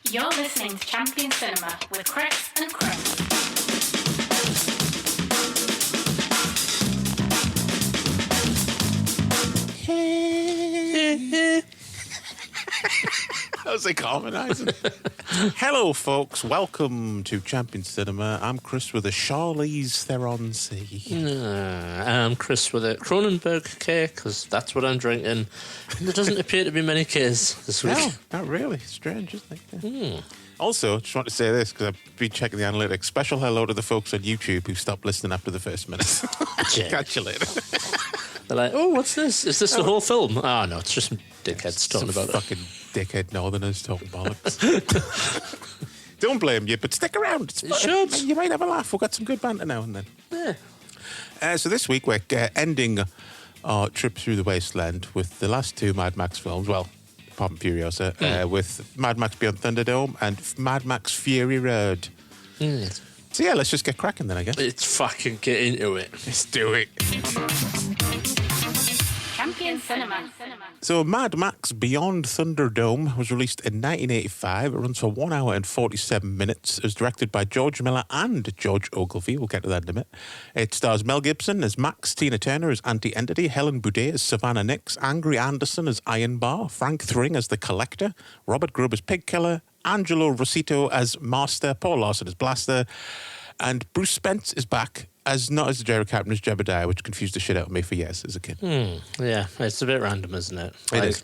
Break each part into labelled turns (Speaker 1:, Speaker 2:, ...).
Speaker 1: You're listening to Champion Cinema with Chris and Chris.
Speaker 2: That was like harmonising. Hello, folks. Welcome to Champion Cinema. I'm Chris with a Charlize Theron C.
Speaker 3: I'm Chris with a Kronenberg K, because that's what I'm drinking. And there doesn't appear to be many Ks this week.
Speaker 2: No, not really. Strange, isn't it? Yeah. Also, just want to say this, because I've been checking the analytics. Special hello to the folks on YouTube who stopped listening after the first minute. Catch you later.
Speaker 3: They're like, oh, what's this? Is this the whole film? Oh, no, it's just dickheads talking about
Speaker 2: fucking dickhead northerners talking bollocks. Don't blame you, but stick around. It's fun. You might have a laugh. We've got some good banter now and then.
Speaker 3: Yeah.
Speaker 2: So this week we're ending our trip through the wasteland with the last two Mad Max films. Well, apart from Furiosa, with Mad Max Beyond Thunderdome and Mad Max Fury Road. So yeah, let's just get cracking then, I guess.
Speaker 3: Let's fucking get into it.
Speaker 2: Let's do it.
Speaker 1: Champion Cinema.
Speaker 2: So Mad Max Beyond Thunderdome was released in 1985. It runs for 1 hour and 47 minutes. It was directed by George Miller and George Ogilvy. We'll get to that in a minute. It stars Mel Gibson as Max, Tina Turner as Auntie Entity, Helen Boudet as Savannah Nix, Angry Anderson as Iron Bar, Frank Thring as The Collector, Robert Grubb as Pig Killer, Angelo Rossito as Master, Paul Larson as Blaster, and Bruce Spence is back as not as the Jerry Captain as Jebediah, which confused the shit out of me for years as a kid.
Speaker 3: Yeah, it's a bit random, isn't it?
Speaker 2: It is.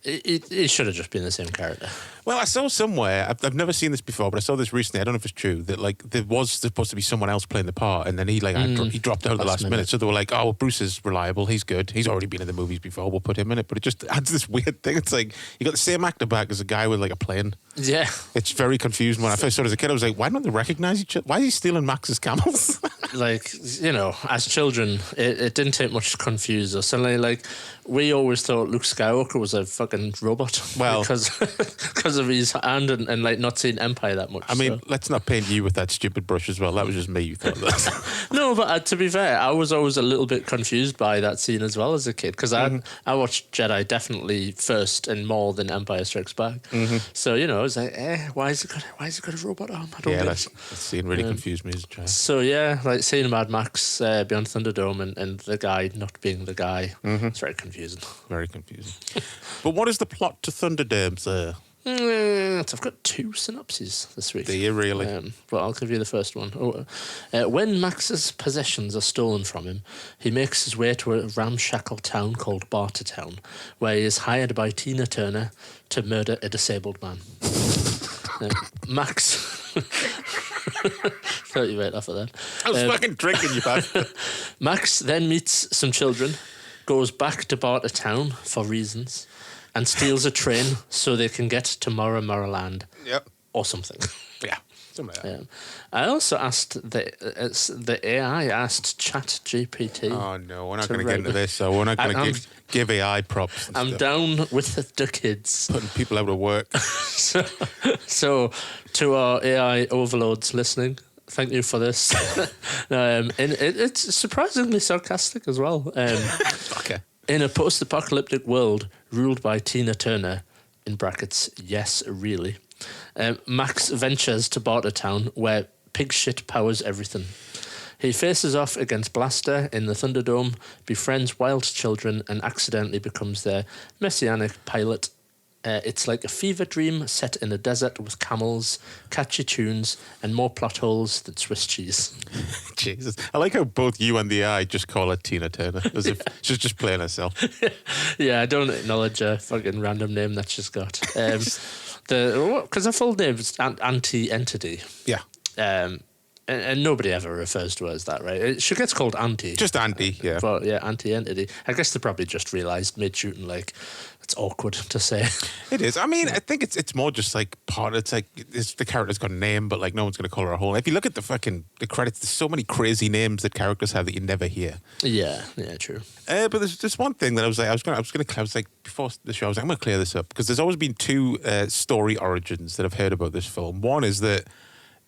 Speaker 3: It should have just been the same character.
Speaker 2: Well, I saw somewhere, I've never seen this before, but I saw this recently, I don't know if it's true, that like there was supposed to be someone else playing the part, and then he dropped out at the last minute. So they were like, oh, well, Bruce is reliable, he's good, he's already been in the movies before, we'll put him in it. But it just adds this weird thing. It's like, you got the same actor back as a guy with like a plane.
Speaker 3: Yeah.
Speaker 2: It's very confusing. When I first saw it as a kid, I was like, why don't they recognise each other? Why is he stealing Max's camels?
Speaker 3: Like, you know, as children, it didn't take much to confuse us. And like, we always thought Luke Skywalker was a fucking robot.
Speaker 2: Well,
Speaker 3: because of his hand and like not seeing Empire that much.
Speaker 2: I mean, let's not paint you with that stupid brush as well. That was just me who thought that.
Speaker 3: No, but to be fair, I was always a little bit confused by that scene as well as a kid, because I watched Jedi definitely first and more than Empire Strikes Back. So, you know, I was like, why has it got a robot arm? I don't get
Speaker 2: that scene really confused me as a child.
Speaker 3: So yeah, like seeing Mad Max Beyond Thunderdome and the guy not being the guy, it's very confusing.
Speaker 2: Very confusing. But what is the plot to Thunderdome, sir?
Speaker 3: I've got two synopses this week.
Speaker 2: Do you really?
Speaker 3: But I'll give you the first one. When Max's possessions are stolen from him, he makes his way to a ramshackle town called Bartertown, where he is hired by Tina Turner to murder a disabled man. Max... Thought you might laugh at that.
Speaker 2: I was fucking drinking, you bastard.
Speaker 3: Max then meets some children, goes back to Bartertown for reasons, and steals a train so they can get to Moraland.
Speaker 2: Yep.
Speaker 3: Or something.
Speaker 2: Yeah. Something like that.
Speaker 3: I also asked the AI asked ChatGPT.
Speaker 2: Oh no, we're not going to get into this. So we're not going to give AI props.
Speaker 3: I'm
Speaker 2: stuff.
Speaker 3: Down with the kids,
Speaker 2: putting people out of work.
Speaker 3: so to our AI overlords listening, thank you for this. And it's surprisingly sarcastic as well.
Speaker 2: Okay.
Speaker 3: In a post-apocalyptic world ruled by Tina Turner, in brackets, yes, really, Max ventures to Bartertown, where pig shit powers everything. He faces off against Blaster in the Thunderdome, befriends wild children, and accidentally becomes their messianic pilot. It's like a fever dream set in a desert with camels, catchy tunes, and more plot holes than Swiss cheese.
Speaker 2: Jesus. I like how both you and the AI just call her Tina Turner, as if she's just playing herself.
Speaker 3: Yeah, I don't acknowledge a fucking random name that she's got. Because her full name is Auntie Entity.
Speaker 2: Yeah.
Speaker 3: And nobody ever refers to her as that, right? She gets called Auntie.
Speaker 2: Just Auntie, yeah.
Speaker 3: But yeah, Auntie Entity. I guess they probably just realised mid-shooting, like, it's awkward to say.
Speaker 2: It is. I mean, I think it's more just like the character's got a name, but like no one's going to call her a whole name. If you look at the credits, there's so many crazy names that characters have that you never hear.
Speaker 3: Yeah, true.
Speaker 2: But there's just one thing that I was like before the show, I'm going to clear this up, because there's always been two story origins that I've heard about this film. One is that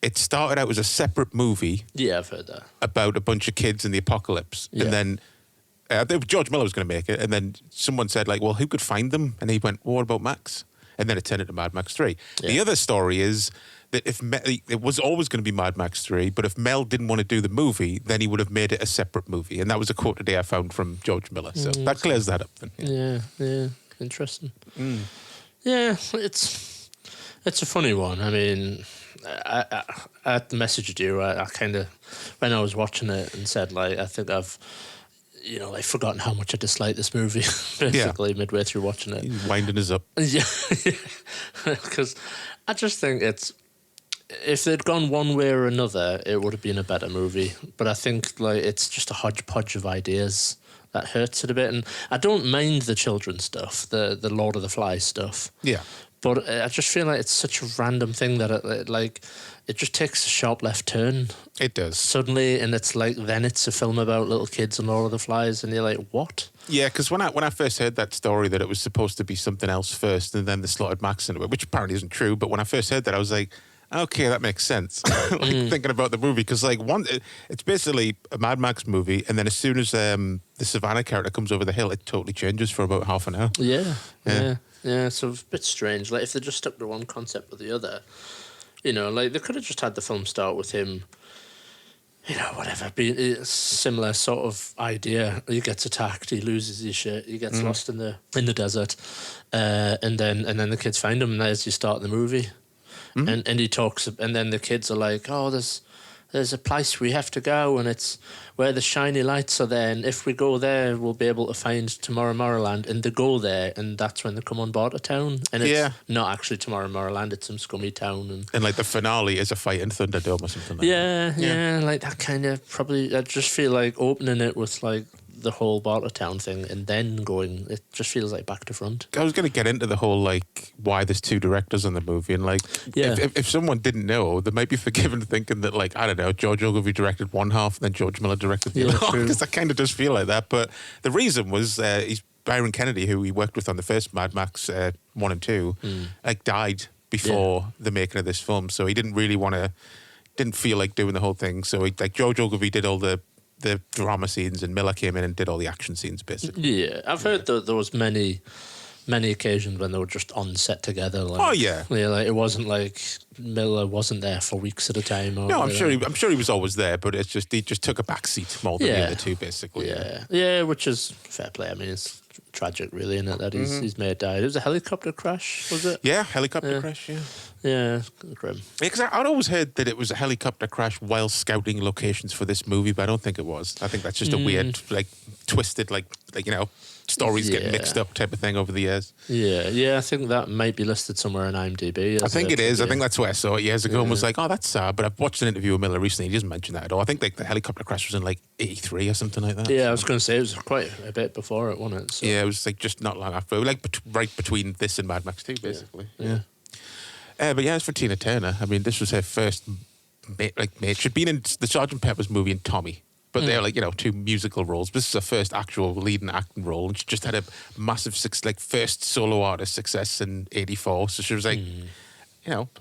Speaker 2: it started out as a separate movie.
Speaker 3: Yeah, I've heard that.
Speaker 2: About a bunch of kids in the apocalypse. Yeah. And then George Miller was going to make it, and then someone said, like, well, who could find them? And he went, well, what about Max? and then it turned into Mad Max 3.
Speaker 3: Yeah.
Speaker 2: The other story is that it was always going to be Mad Max 3, but if Mel didn't want to do the movie, then he would have made it a separate movie. And that was a quote today I found from George Miller. So that clears that up. Then,
Speaker 3: Yeah. Interesting. Yeah, it's a funny one. I mean, I messaged you. I kind of, when I was watching it, and said, like, I think I've, like, forgotten how much I dislike this movie, basically, midway through watching it.
Speaker 2: He's winding us up.
Speaker 3: Yeah. Because I just think if they'd gone one way or another, it would have been a better movie. But I think, like, it's just a hodgepodge of ideas that hurts it a bit. And I don't mind the children's stuff, the Lord of the Flies stuff.
Speaker 2: Yeah.
Speaker 3: But I just feel like it's such a random thing that it just takes a sharp left turn.
Speaker 2: It does.
Speaker 3: Suddenly, and it's like, then it's a film about little kids and Lord of the Flies, and you're like, what?
Speaker 2: Yeah, because when I first heard that story, that it was supposed to be something else first, and then they slotted Max into it, which apparently isn't true, but when I first heard that, I was like, okay, that makes sense. Thinking about the movie, because like it's basically a Mad Max movie, and then as soon as the Savannah character comes over the hill, it totally changes for about half an hour.
Speaker 3: Yeah. So it's a bit strange. Like, if they just stuck to one concept or the other, like, they could have just had the film start with him, whatever, be a similar sort of idea. He gets attacked, he loses his shit, he gets lost in the desert, and then the kids find him, and there's you start the movie. And he talks, and then the kids are like, oh, there's a place we have to go, and it's where the shiny lights are there, and if we go there, we'll be able to find Tomorrowland. And they go there, and that's when they come on board a town. And it's not actually Tomorrowland, it's some scummy town. And
Speaker 2: like the finale is a fight in Thunderdome or something like that.
Speaker 3: Yeah, like that kind of probably, I just feel like opening it with like the whole Bartertown thing and then going, it just feels like back to front.
Speaker 2: I was going to get into the whole, like, why there's two directors on the movie, and like, if someone didn't know, they might be forgiven thinking that, like, I don't know, George Ogilvy directed one half and then George Miller directed the other half, because I kind of just feel like that. But the reason was he's Byron Kennedy, who he worked with on the first Mad Max 1 and 2, like, died before the making of this film, so he didn't really didn't feel like doing the whole thing. So George Ogilvy did all the drama scenes, and Miller came in and did all the action scenes, basically.
Speaker 3: Yeah, I've heard that there was many occasions when they were just on set together. Like, like, it wasn't like Miller wasn't there for weeks at a time. Or
Speaker 2: no, I'm sure he was always there, but it's just he just took a back seat more than the other two, basically.
Speaker 3: Yeah, which is fair play. I mean, it's tragic, really, isn't it, that his mate died. It was a helicopter crash, was it?
Speaker 2: Yeah, helicopter crash.
Speaker 3: Yeah, grim.
Speaker 2: Yeah, because I'd always heard that it was a helicopter crash while scouting locations for this movie, but I don't think it was. I think that's just a weird, like, twisted, like stories getting mixed up type of thing over the years.
Speaker 3: Yeah, I think that might be listed somewhere on IMDb.
Speaker 2: I think it is. I think that's where I saw it years ago and was like, oh, that's sad. But I've watched an interview with Miller recently. He doesn't mention that at all. I think, like, the helicopter crash was in, like, 83 or something like that.
Speaker 3: Yeah, I was going to say it was quite a bit before it, wasn't it? So.
Speaker 2: Yeah, it was, like, just not long after. Like, right between this and Mad Max 2, basically.
Speaker 3: Yeah.
Speaker 2: But yeah, as for Tina Turner, I mean, this was her first mate. She'd been in the Sgt. Pepper's movie and Tommy. But they're, like, two musical roles. This is her first actual leading acting role. And she just had a massive, first solo artist success in 84. So she was, like,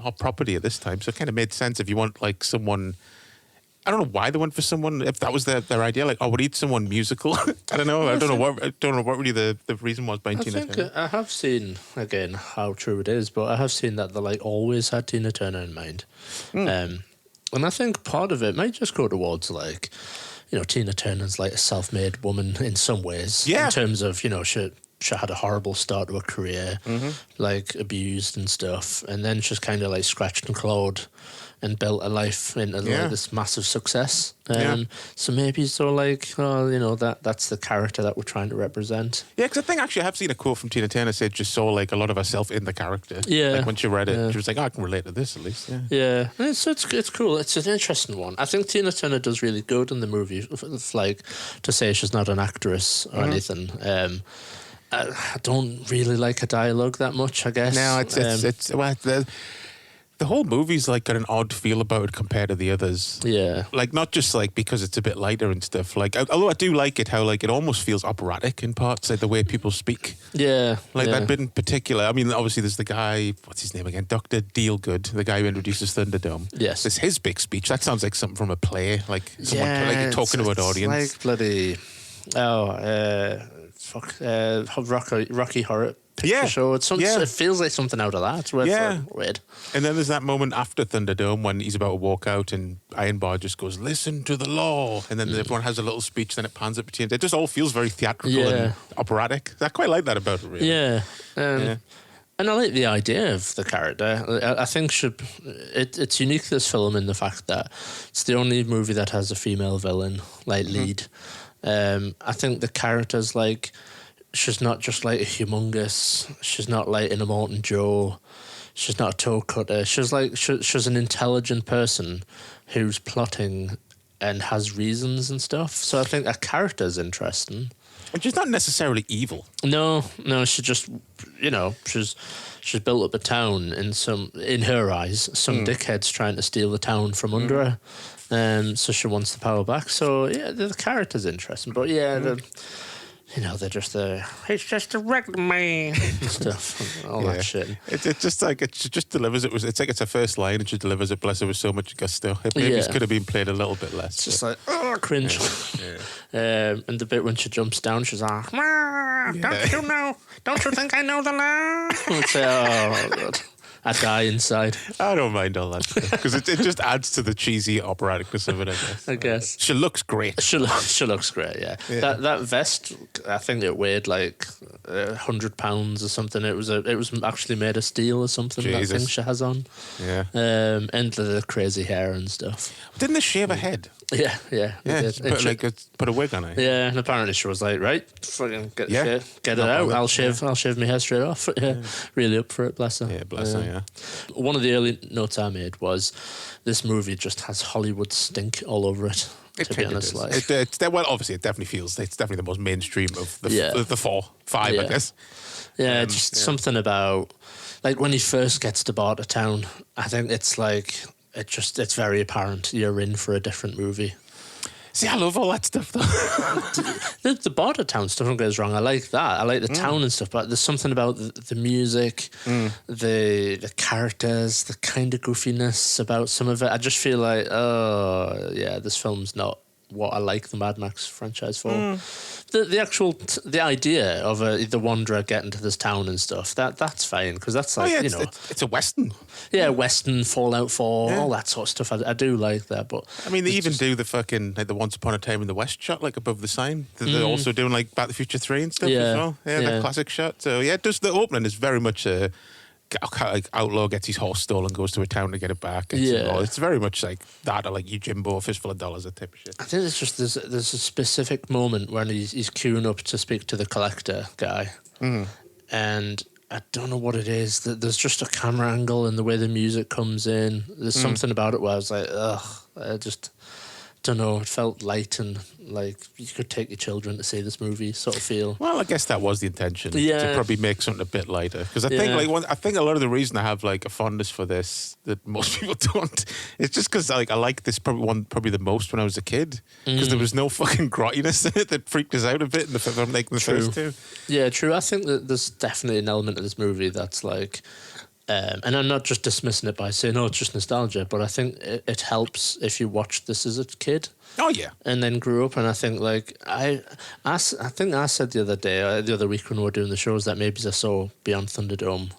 Speaker 2: hot property at this time. So it kind of made sense if you want, like, someone... I don't know why they went for someone, if that was their idea. Like, we need someone musical. I don't know. I don't know what really the reason was behind Tina Turner.
Speaker 3: I have seen, again, how true it is, but I have seen that they, like, always had Tina Turner in mind. And I think part of it might just go towards, like... Tina Turner's like a self-made woman in some ways. Yeah. In terms of, she had a horrible start to her career, like abused and stuff. And then she's kind of like scratched and clawed and built a life into like this massive success. So maybe that's the character that we're trying to represent.
Speaker 2: Yeah, because I think actually I have seen a quote from Tina Turner said just saw like a lot of herself in the character. Yeah. Like when she read it, she was like, I can relate to this at least.
Speaker 3: Yeah. It's cool. It's an interesting one. I think Tina Turner does really good in the movie. Like, to say she's not an actress or anything. I don't really like her dialogue that much, I guess.
Speaker 2: No, it's the whole movie's like got an odd feel about it compared to the others. Yeah. Like, not just like because it's a bit lighter and stuff. Like, although I do like it how like it almost feels operatic in parts, like the way people speak. Yeah. Like that bit in particular. I mean, obviously there's the guy, what's his name again? Dr. Dealgood, the guy who introduces Thunderdome. Yes. There's his big speech. That sounds like something from a play. Like someone like talking to an audience.
Speaker 3: Like bloody Rocky Horror Picture Show. It feels like something out of that. Weird.
Speaker 2: And then there's that moment after Thunderdome when he's about to walk out and Iron Bar just goes, "Listen to the law," and then everyone has a little speech. Then it pans up between. It just all feels very theatrical and operatic. I quite like that about it. Really.
Speaker 3: Yeah. And I like the idea of the character. I think it's unique, this film, in the fact that it's the only movie that has a female villain, lead. I think the character's like, she's not just like a humongous, she's not like an Immortan Joe, she's not a toe cutter. She's like, she's an intelligent person who's plotting and has reasons and stuff. So I think her character's interesting.
Speaker 2: And she's not necessarily evil.
Speaker 3: No, she just, she's built up a town in her eyes, some dickhead's trying to steal the town from under her. So she wants the power back. So yeah, the character's interesting. But yeah, they're just he's just a regular man and stuff, all that shit.
Speaker 2: It's just like, she just delivers it. It's like it's her first line and she delivers it, bless her, with so much gusto. It maybe could have been played a little bit less.
Speaker 3: It's just like, cringe. And the bit when she jumps down, she's like, don't you know? Don't you think I know the law? I'd say, oh, God. I die inside.
Speaker 2: I don't mind all that stuff because it just adds to the cheesy operaticness of it, I guess. She looks great.
Speaker 3: She looks great, yeah. That vest, I think it weighed like £100 or something. It was actually made of steel or something. Jesus. That thing she has on.
Speaker 2: Yeah.
Speaker 3: And the crazy hair and stuff.
Speaker 2: Didn't they shave her head?
Speaker 3: Yeah.
Speaker 2: Put a wig on it.
Speaker 3: Yeah, and apparently she was like, right, fucking get it out. I'll shave my hair straight off. Really up for it, bless her.
Speaker 2: Yeah, bless her. Yeah.
Speaker 3: One of the early notes I made was this movie just has Hollywood stink all over it. To be honest,
Speaker 2: obviously it definitely feels it's definitely the most mainstream of the five, I guess.
Speaker 3: Yeah, just something about like when he first gets to Bartertown. I think it's like. It's very apparent you're in for a different movie.
Speaker 2: See, I love all that stuff, though.
Speaker 3: the Bartertown stuff, don't get us wrong. I like that. I like the town and stuff, but there's something about the music, the characters, the kind of goofiness about some of it. I just feel like, this film's not what I like the Mad Max franchise for. The idea of the Wanderer getting to this town and stuff, that's fine, because that's like,
Speaker 2: it's a Western.
Speaker 3: Yeah, Western, Fallout 4, all that sort of stuff. I do like that, but...
Speaker 2: I mean, they even do the fucking, like the Once Upon a Time in the West shot, like above the sign. They're also doing like Back to the Future 3 and stuff as well. Yeah, that classic shot. So yeah, just the opening is very much like outlaw gets his horse stolen, goes to a town to get it back. It's very much like that, or like you Jimbo, a fistful of dollars, that type of shit.
Speaker 3: I think it's just there's a specific moment when he's queuing up to speak to the collector guy, and I don't know what it is. There's just a camera angle and the way the music comes in. There's something about it where I was like, I just don't know. It felt light and like you could take your children to see this movie sort of feel.
Speaker 2: Well, I guess that was the intention, to probably make something a bit lighter. Because I think I think a lot of the reason I have like a fondness for this that most people don't, it's just because like I like this probably the most when I was a kid, because there was no fucking grottiness in it that freaked us out a bit in the film, like the first two.
Speaker 3: Yeah, true. I think that there's definitely an element of this movie that's like. And I'm not just dismissing it by saying, it's just nostalgia, but I think it helps if you watched this as a kid.
Speaker 2: Oh, yeah.
Speaker 3: And then grew up, and I think, like, I think I said the other week when we were doing the shows that maybe I saw Beyond Thunderdome,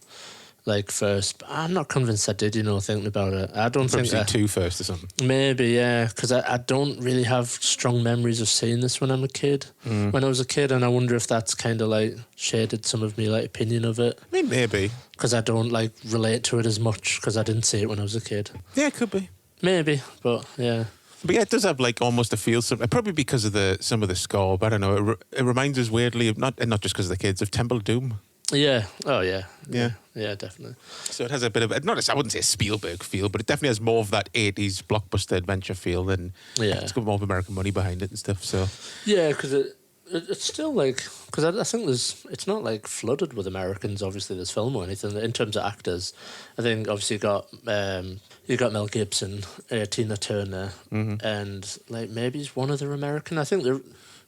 Speaker 3: like, first. But I'm not convinced I did, thinking about it. I don't think
Speaker 2: seen two first or something.
Speaker 3: Maybe, yeah, because I don't really have strong memories of seeing this when I'm a kid. When I was a kid, and I wonder if that's kind of, like, shaded some of me, like, opinion of it.
Speaker 2: I mean, maybe.
Speaker 3: Because I don't, like, relate to it as much because I didn't see it when I was a kid.
Speaker 2: Yeah, it could be.
Speaker 3: Maybe, but, yeah.
Speaker 2: But yeah, it does have like almost a feel, probably because of some of the score, but I don't know, it reminds us weirdly of, not just because of the kids, of Temple of Doom.
Speaker 3: Yeah. Oh, yeah.
Speaker 2: Yeah,
Speaker 3: definitely.
Speaker 2: So it has a bit of, I wouldn't say a Spielberg feel, but it definitely has more of that 80s blockbuster adventure feel, than it's got more of American money behind it and stuff. So
Speaker 3: yeah, because it's still like, because I think it's not like flooded with Americans, obviously, this film or anything, in terms of actors. I think obviously you got Mel Gibson, Tina Turner, and like maybe he's one other American. I think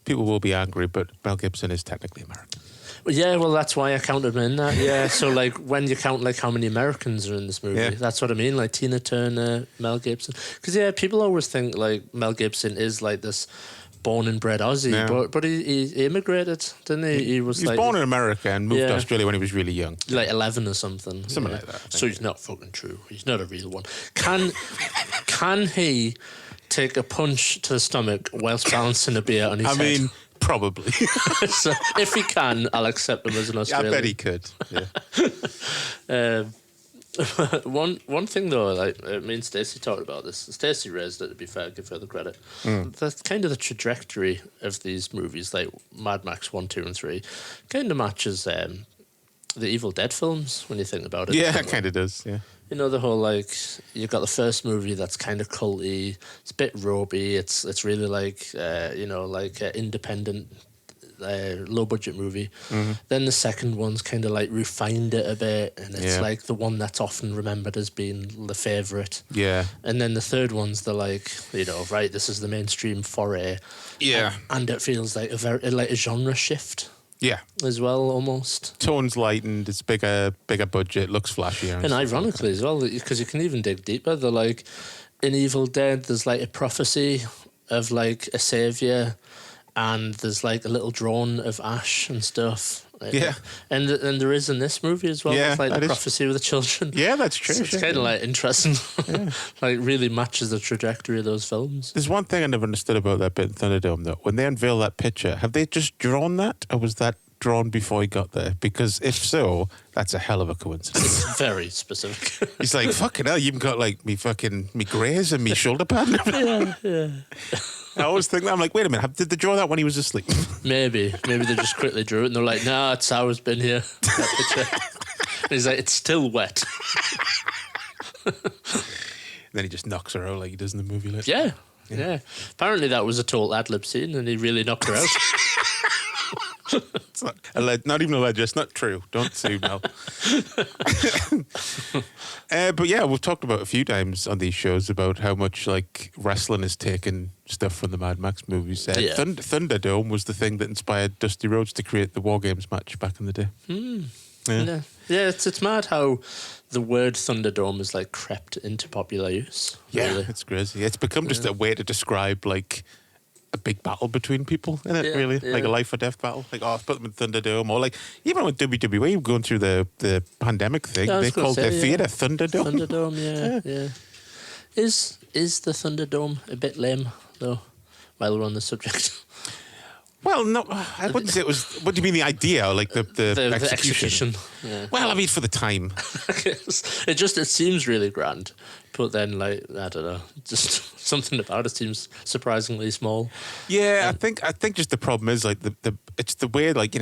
Speaker 2: people will be angry, but Mel Gibson is technically American.
Speaker 3: Yeah, well, that's why I counted him in that. Yeah, so like when you count like how many Americans are in this movie, that's what I mean. Like Tina Turner, Mel Gibson, because people always think like Mel Gibson is like this born and bred Aussie,
Speaker 2: Yeah.
Speaker 3: but he immigrated, didn't he? He was like
Speaker 2: born in America and moved to Australia when he was really young.
Speaker 3: like 11 or something.
Speaker 2: Something like that, I think.
Speaker 3: So he's not fucking true. He's not a real one. Can he take a punch to the stomach whilst balancing a beer on his head?
Speaker 2: I mean, probably.
Speaker 3: So if he can, I'll accept him as an
Speaker 2: I
Speaker 3: Australian.
Speaker 2: bet he could. Yeah.
Speaker 3: One thing though, like me and Stacey talked about this. Stacey raised it. To be fair, give her the credit. That's kind of the trajectory of these movies, like Mad Max 1, 2, and 3, kind of matches the Evil Dead films when you think about it.
Speaker 2: Yeah, it kind of does. Yeah.
Speaker 3: You know, the whole like you've got the first movie that's kind of culty. It's a bit ropey. It's really like independent. Low budget movie. Then the second one's kind of like refined it a bit, and it's like the one that's often remembered as being the favourite.
Speaker 2: Yeah.
Speaker 3: And then the third one's the like, right, this is the mainstream foray.
Speaker 2: Yeah.
Speaker 3: And it feels like a genre shift.
Speaker 2: Yeah.
Speaker 3: As well, almost.
Speaker 2: Tone's lightened. It's bigger budget. Looks flashier.
Speaker 3: And ironically as well, because you can even dig deeper. They're like in Evil Dead, there's like a prophecy of like a saviour. And there's like a little drone of Ash and stuff.
Speaker 2: Yeah.
Speaker 3: And there is in this movie as well.
Speaker 2: Yeah,
Speaker 3: with like the
Speaker 2: that is-
Speaker 3: prophecy with the children.
Speaker 2: Yeah, that's true.
Speaker 3: So it's
Speaker 2: yeah.
Speaker 3: kind of like interesting. Like really matches the trajectory of those films.
Speaker 2: There's one thing I never understood about that bit in Thunderdome, though. When they unveil that picture, have they just drawn that, or was that drawn before he got there? Because if so, that's a hell of a coincidence.
Speaker 3: It's very specific.
Speaker 2: He's like, fucking hell, you even got like me grays and me shoulder pad. And everything.
Speaker 3: yeah.
Speaker 2: I always think that. I'm like, wait a minute, did they draw that when he was asleep?
Speaker 3: Maybe they just quickly drew it and they're like, nah, it's always been here. That picture. And he's like, it's still wet.
Speaker 2: Then he just knocks her out like he does in the movie. Like.
Speaker 3: Yeah. Apparently that was a total ad-lib scene and he really knocked her out.
Speaker 2: It's not even alleged. It's not true. Don't sue Mel. But yeah, we've talked about a few times on these shows about how much like wrestling has taken stuff from the Mad Max movies. Thunderdome was the thing that inspired Dusty Rhodes to create the War Games match back in the day.
Speaker 3: Yeah, it's mad how the word Thunderdome has like crept into popular use.
Speaker 2: Yeah,
Speaker 3: really.
Speaker 2: it's crazy. It's become just a way to describe like a big battle between people, isn't it?
Speaker 3: Yeah,
Speaker 2: Really,
Speaker 3: yeah.
Speaker 2: like a life or death battle. Like, oh, I've put them in Thunderdome, or like even with WWE going through the pandemic thing,
Speaker 3: Yeah, I was
Speaker 2: they
Speaker 3: gonna
Speaker 2: called
Speaker 3: say,
Speaker 2: their theatre Thunderdome.
Speaker 3: Thunderdome, yeah. Is the Thunderdome a bit lame though? While we're on the subject,
Speaker 2: Well, no, I wouldn't say it was. What do you mean the idea, or like the execution?
Speaker 3: Yeah.
Speaker 2: Well, I mean for the time.
Speaker 3: I guess. It seems really grand, but then like I don't know, just something about it seems surprisingly small.
Speaker 2: Yeah, I think just the problem is like it's the way, like,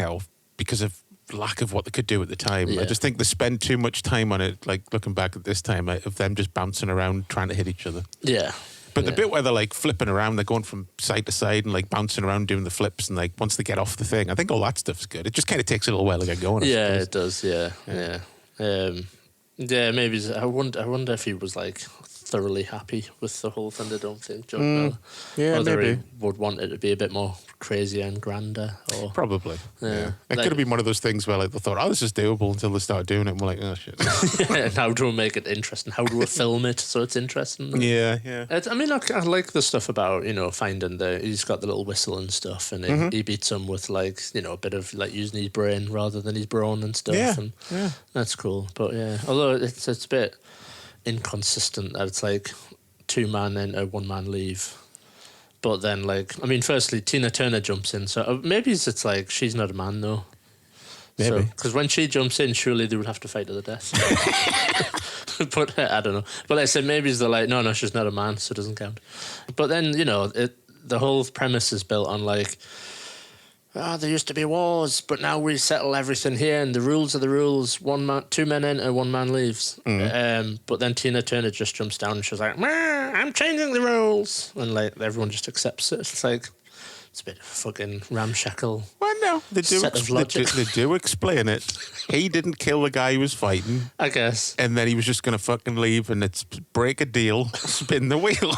Speaker 2: because of lack of what they could do at the time.
Speaker 3: Yeah.
Speaker 2: I just think they spend too much time on it. Like looking back at this time, like, of them just bouncing around trying to hit each other.
Speaker 3: Yeah.
Speaker 2: But the bit where they're like flipping around, they're going from side to side and like bouncing around doing the flips, and like once they get off the thing, I think all that stuff's good. It just kind of takes a little while to get going. I
Speaker 3: Yeah,
Speaker 2: suppose.
Speaker 3: it does. Yeah. Maybe I wonder if he was like thoroughly happy with the whole Thunderdome thing, George Miller.
Speaker 2: Yeah,
Speaker 3: Whether
Speaker 2: maybe.
Speaker 3: he would want it to be a bit more crazier and grander, or
Speaker 2: Probably.
Speaker 3: Yeah.
Speaker 2: It
Speaker 3: Like-
Speaker 2: could have been one of those things where like they thought, oh, this is doable, until they started doing it and we're like, oh shit.
Speaker 3: and how do we make it interesting? How do we film it so it's interesting?
Speaker 2: yeah.
Speaker 3: I mean, I like the stuff about, finding he's got the little whistle and stuff, and he beats him with like, a bit of like using his brain rather than his brawn and stuff.
Speaker 2: Yeah,
Speaker 3: And
Speaker 2: yeah.
Speaker 3: that's cool. But yeah, although it's a bit inconsistent that it's like 2-man enter, 1-man leave. But then, like, I mean, firstly, Tina Turner jumps in, so maybe it's like she's not a man though.
Speaker 2: Maybe.
Speaker 3: Because when she jumps in, surely they would have to fight to the death. But I don't know. But like I said, maybe they're like, no, she's not a man, so it doesn't count. But then, the whole premise is built on like, there used to be wars, but now we settle everything here, and the rules are the rules. 2 men enter, 1 man leaves. But then Tina Turner just jumps down and she's like, I'm changing the rules. And like everyone just accepts it. It's like, it's a bit fucking ramshackle.
Speaker 2: Well, no, they do,
Speaker 3: Set of logic.
Speaker 2: they do explain it. He didn't kill the guy he was fighting,
Speaker 3: I guess.
Speaker 2: and then he was just going to fucking leave, and it's break a deal, spin the wheel.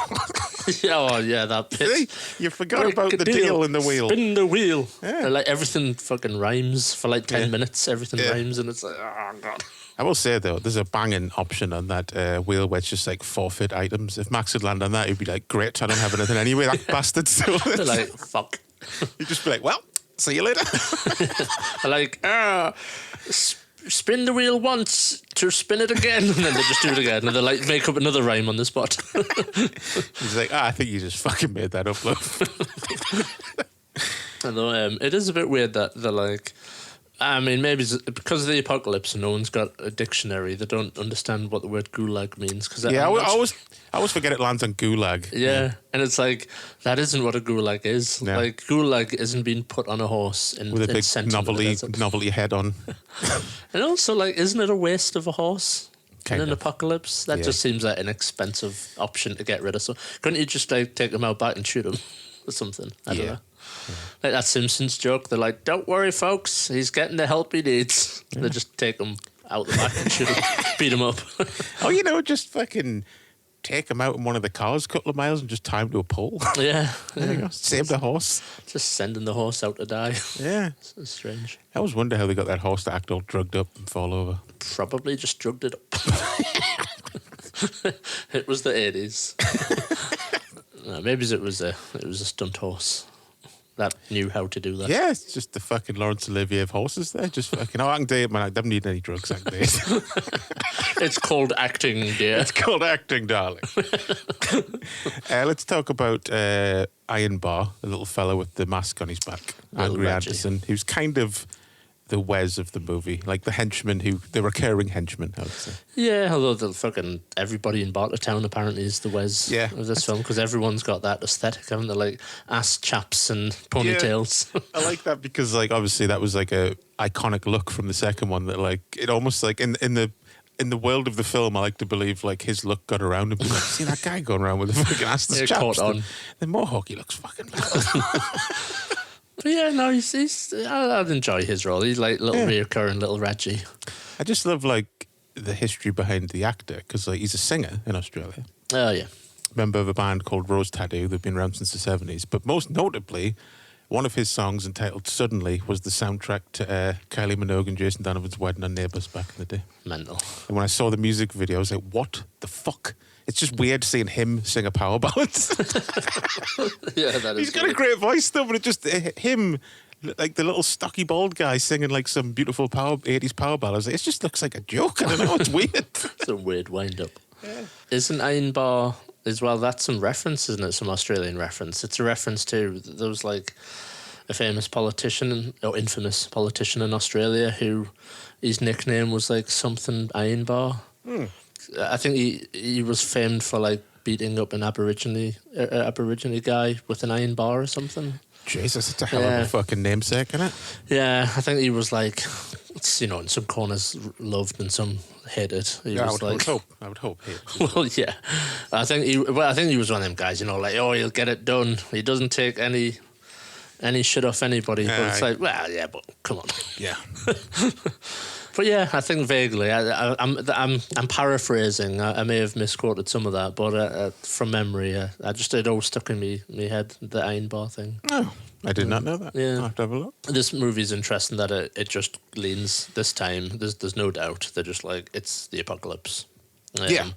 Speaker 3: That bit.
Speaker 2: See? You forgot
Speaker 3: Break
Speaker 2: about
Speaker 3: a
Speaker 2: the deal in the wheel.
Speaker 3: Spin the wheel.
Speaker 2: Yeah.
Speaker 3: And, like everything fucking rhymes for like 10
Speaker 2: Yeah.
Speaker 3: minutes. Everything
Speaker 2: Yeah.
Speaker 3: rhymes, and it's like, oh god.
Speaker 2: I will say, though, there's a banging option on that wheel where it's just like forfeit items. If Max had landed on that, he'd be like, great, I don't have anything anyway, that bastard stole it.
Speaker 3: They're like, fuck.
Speaker 2: He'd just be like, well, see you later.
Speaker 3: They're like, spin the wheel once to spin it again. And then they just do it again. And they like make up another rhyme on the spot.
Speaker 2: He's like, I think you just fucking made that up, love.
Speaker 3: Although it is a bit weird that they're like, I mean, maybe it's because of the apocalypse and no one's got a dictionary, they don't understand what the word gulag means. Cause
Speaker 2: Yeah, I always forget it lands on gulag.
Speaker 3: Yeah, and it's like, that isn't what a gulag is.
Speaker 2: Yeah.
Speaker 3: Like, gulag isn't being put on a horse
Speaker 2: With a big
Speaker 3: sent into the desert.
Speaker 2: novelty head on.
Speaker 3: And also, like, isn't it a waste of a horse
Speaker 2: Kind
Speaker 3: in an
Speaker 2: of.
Speaker 3: apocalypse? That
Speaker 2: Yeah.
Speaker 3: just seems like an expensive option to get rid of. So couldn't you just like take them out back and shoot them or something? I don't
Speaker 2: Yeah.
Speaker 3: know. Like that Simpsons joke, they're like, don't worry, folks, he's getting the help he needs. Yeah. They just take him out the back and shoot him, beat him up.
Speaker 2: Oh, just fucking take him out in one of the cars a couple of miles and just tie him to a pole.
Speaker 3: Yeah.
Speaker 2: There you go. Save the horse.
Speaker 3: Just sending the horse out to die.
Speaker 2: Yeah.
Speaker 3: It's strange.
Speaker 2: I always wonder how they got that horse to act all drugged up and fall over.
Speaker 3: Probably just drugged it up. It was the 80s. No, maybe it was a stunt horse that knew how to do that.
Speaker 2: Yeah, it's just the fucking Laurence Olivier of horses there. Just fucking, I can do it, man. I don't need any drugs, I can do it.
Speaker 3: It's called acting, dear.
Speaker 2: It's called acting, darling. Let's talk about Iron Bar, the little fella with the mask on his back.
Speaker 3: Little
Speaker 2: Angry
Speaker 3: Reggie.
Speaker 2: Anderson, who's kind of the Wes of the movie, like the henchman, the recurring henchman, I would say.
Speaker 3: Yeah, although the fucking everybody in Bartertown apparently is the Wes
Speaker 2: Yeah.
Speaker 3: of this film, because everyone's got that aesthetic, haven't they? Like ass chaps and ponytails.
Speaker 2: Yeah, I like that because, like, obviously that was like a iconic look from the second one. That like it almost like in the world of the film, I like to believe like his look got around and be like, see that guy going around with the fucking assless
Speaker 3: Yeah,
Speaker 2: chaps.
Speaker 3: caught on.
Speaker 2: The Mohawk, he looks fucking bad.
Speaker 3: But yeah, no, I'd enjoy his role. He's like little reoccurring little Reggie.
Speaker 2: I just love like the history behind the actor because like he's a singer in Australia.
Speaker 3: Oh yeah.
Speaker 2: Member of a band called Rose Tattoo. They've been around since the 70s. But most notably, one of his songs entitled Suddenly was the soundtrack to Kylie Minogue and Jason Donovan's wedding on Neighbours back in the day.
Speaker 3: Mental.
Speaker 2: And when I saw the music video, I was like, what the fuck? It's just weird seeing him sing a power ballad.
Speaker 3: Yeah, that is.
Speaker 2: He's got a great voice though, but it just him, like the little stocky bald guy singing like some beautiful 80s power ballads. It just looks like a joke. I don't know. It's weird.
Speaker 3: It's a weird wind up. Yeah. Isn't Iron Bar as well? That's some reference, isn't it? Some Australian reference. It's a reference to there was like a famous politician or infamous politician in Australia who his nickname was like something Iron Bar. I think he was famed for like beating up an Aborigine guy with an iron bar or something.
Speaker 2: Jesus, it's a hell of a fucking namesake, isn't it?
Speaker 3: Yeah, I think he was like, it's, in some corners loved and some hated. He was
Speaker 2: I would hope.
Speaker 3: Well, yeah, I think he was one of them guys. Like, oh, he'll get it done. He doesn't take any shit off anybody. But it's like, well, yeah, but come on.
Speaker 2: Yeah.
Speaker 3: But yeah, I think vaguely. I'm paraphrasing. I may have misquoted some of that, but from memory, it always stuck in me head, the Iron Bar thing.
Speaker 2: Oh, I did not know that.
Speaker 3: Yeah.
Speaker 2: I'll have to have a look.
Speaker 3: This movie's interesting that it just leans this time. There's no doubt. They're just like, it's the apocalypse.
Speaker 2: Yeah.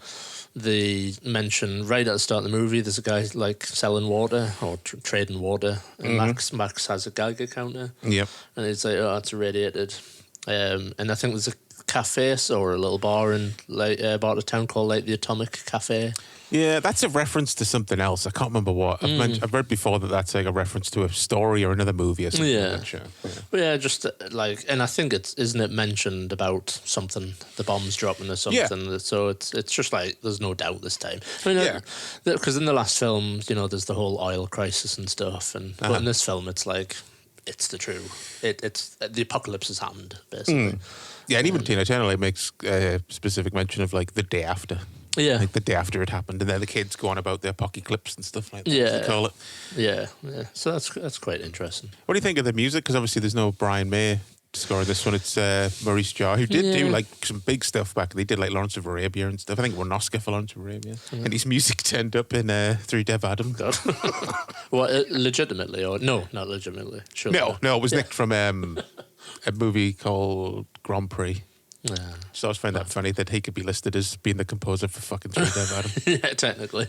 Speaker 3: They mention right at the start of the movie, there's a guy like selling water or trading water, and Max has a Geiger counter.
Speaker 2: Yep.
Speaker 3: And it's like, oh, it's irradiated. And I think there's a cafe or a little bar in Bartertown called like the Atomic Cafe.
Speaker 2: Yeah, that's a reference to something else. I can't remember what. I've read before that's like a reference to a story or another movie or something.
Speaker 3: Yeah.
Speaker 2: Like that show. Yeah.
Speaker 3: But yeah, just like, and I think isn't it mentioned about something, the bombs dropping or something. Yeah. So it's just like, there's no doubt this time. I mean, because in the last film, there's the whole oil crisis and stuff. But in this film, it's like, it's the true. It's the apocalypse has happened, basically.
Speaker 2: Yeah, and even Tina Turner makes specific mention of like the day after.
Speaker 3: Yeah.
Speaker 2: Like the day after it happened, and then the kids go on about their apocalypse and stuff like that.
Speaker 3: Yeah.
Speaker 2: As they call it.
Speaker 3: Yeah. So that's quite interesting.
Speaker 2: What do you think of the music? Because obviously there's no Brian May scoring this one. It's Maurice Jarre, who did do like some big stuff back. They did like Lawrence of Arabia and stuff. I think he won an Oscar for Lawrence of Arabia. And his music turned up in Three Dev Adam.
Speaker 3: God. What, legitimately or no, not legitimately. Sure.
Speaker 2: No, it was nicked from a movie called Grand Prix.
Speaker 3: Yeah.
Speaker 2: So I always find that funny that he could be listed as being the composer for fucking Three Dead Adam.
Speaker 3: Yeah, technically.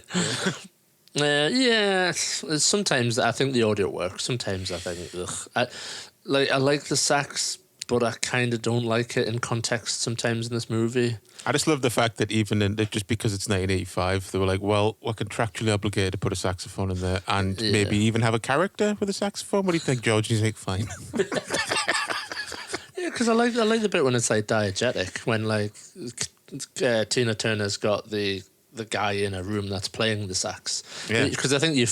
Speaker 3: Sometimes I think the audio works. Sometimes I think, ugh. I like the sax, but I kind of don't like it in context sometimes in this movie.
Speaker 2: I just love the fact that even just because it's 1985, they were like, well, we're contractually obligated to put a saxophone in there and maybe even have a character with a saxophone. What do you think, George? He's like, fine.
Speaker 3: Yeah, because I like the bit when it's like diegetic, when like Tina Turner's got the guy in a room that's playing the sax.
Speaker 2: Yeah.
Speaker 3: Because I think you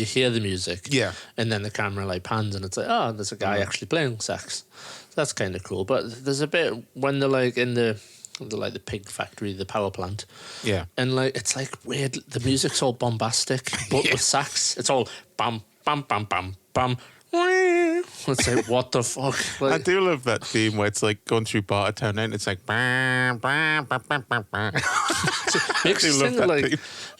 Speaker 3: hear the music.
Speaker 2: Yeah.
Speaker 3: And then the camera like pans and it's like, oh, there's a guy actually playing sax. So that's kind of cool. But there's a bit when they're like in the pig factory, the power plant.
Speaker 2: Yeah.
Speaker 3: And like it's like weird. The music's all bombastic, but with sax, it's all bam, bam, bam, bam, bam. It's like, what the fuck? Like,
Speaker 2: I do love that theme where it's like going through Bartertown and it's like bam, bam, bam, bam, bam, bam.
Speaker 3: makes you think of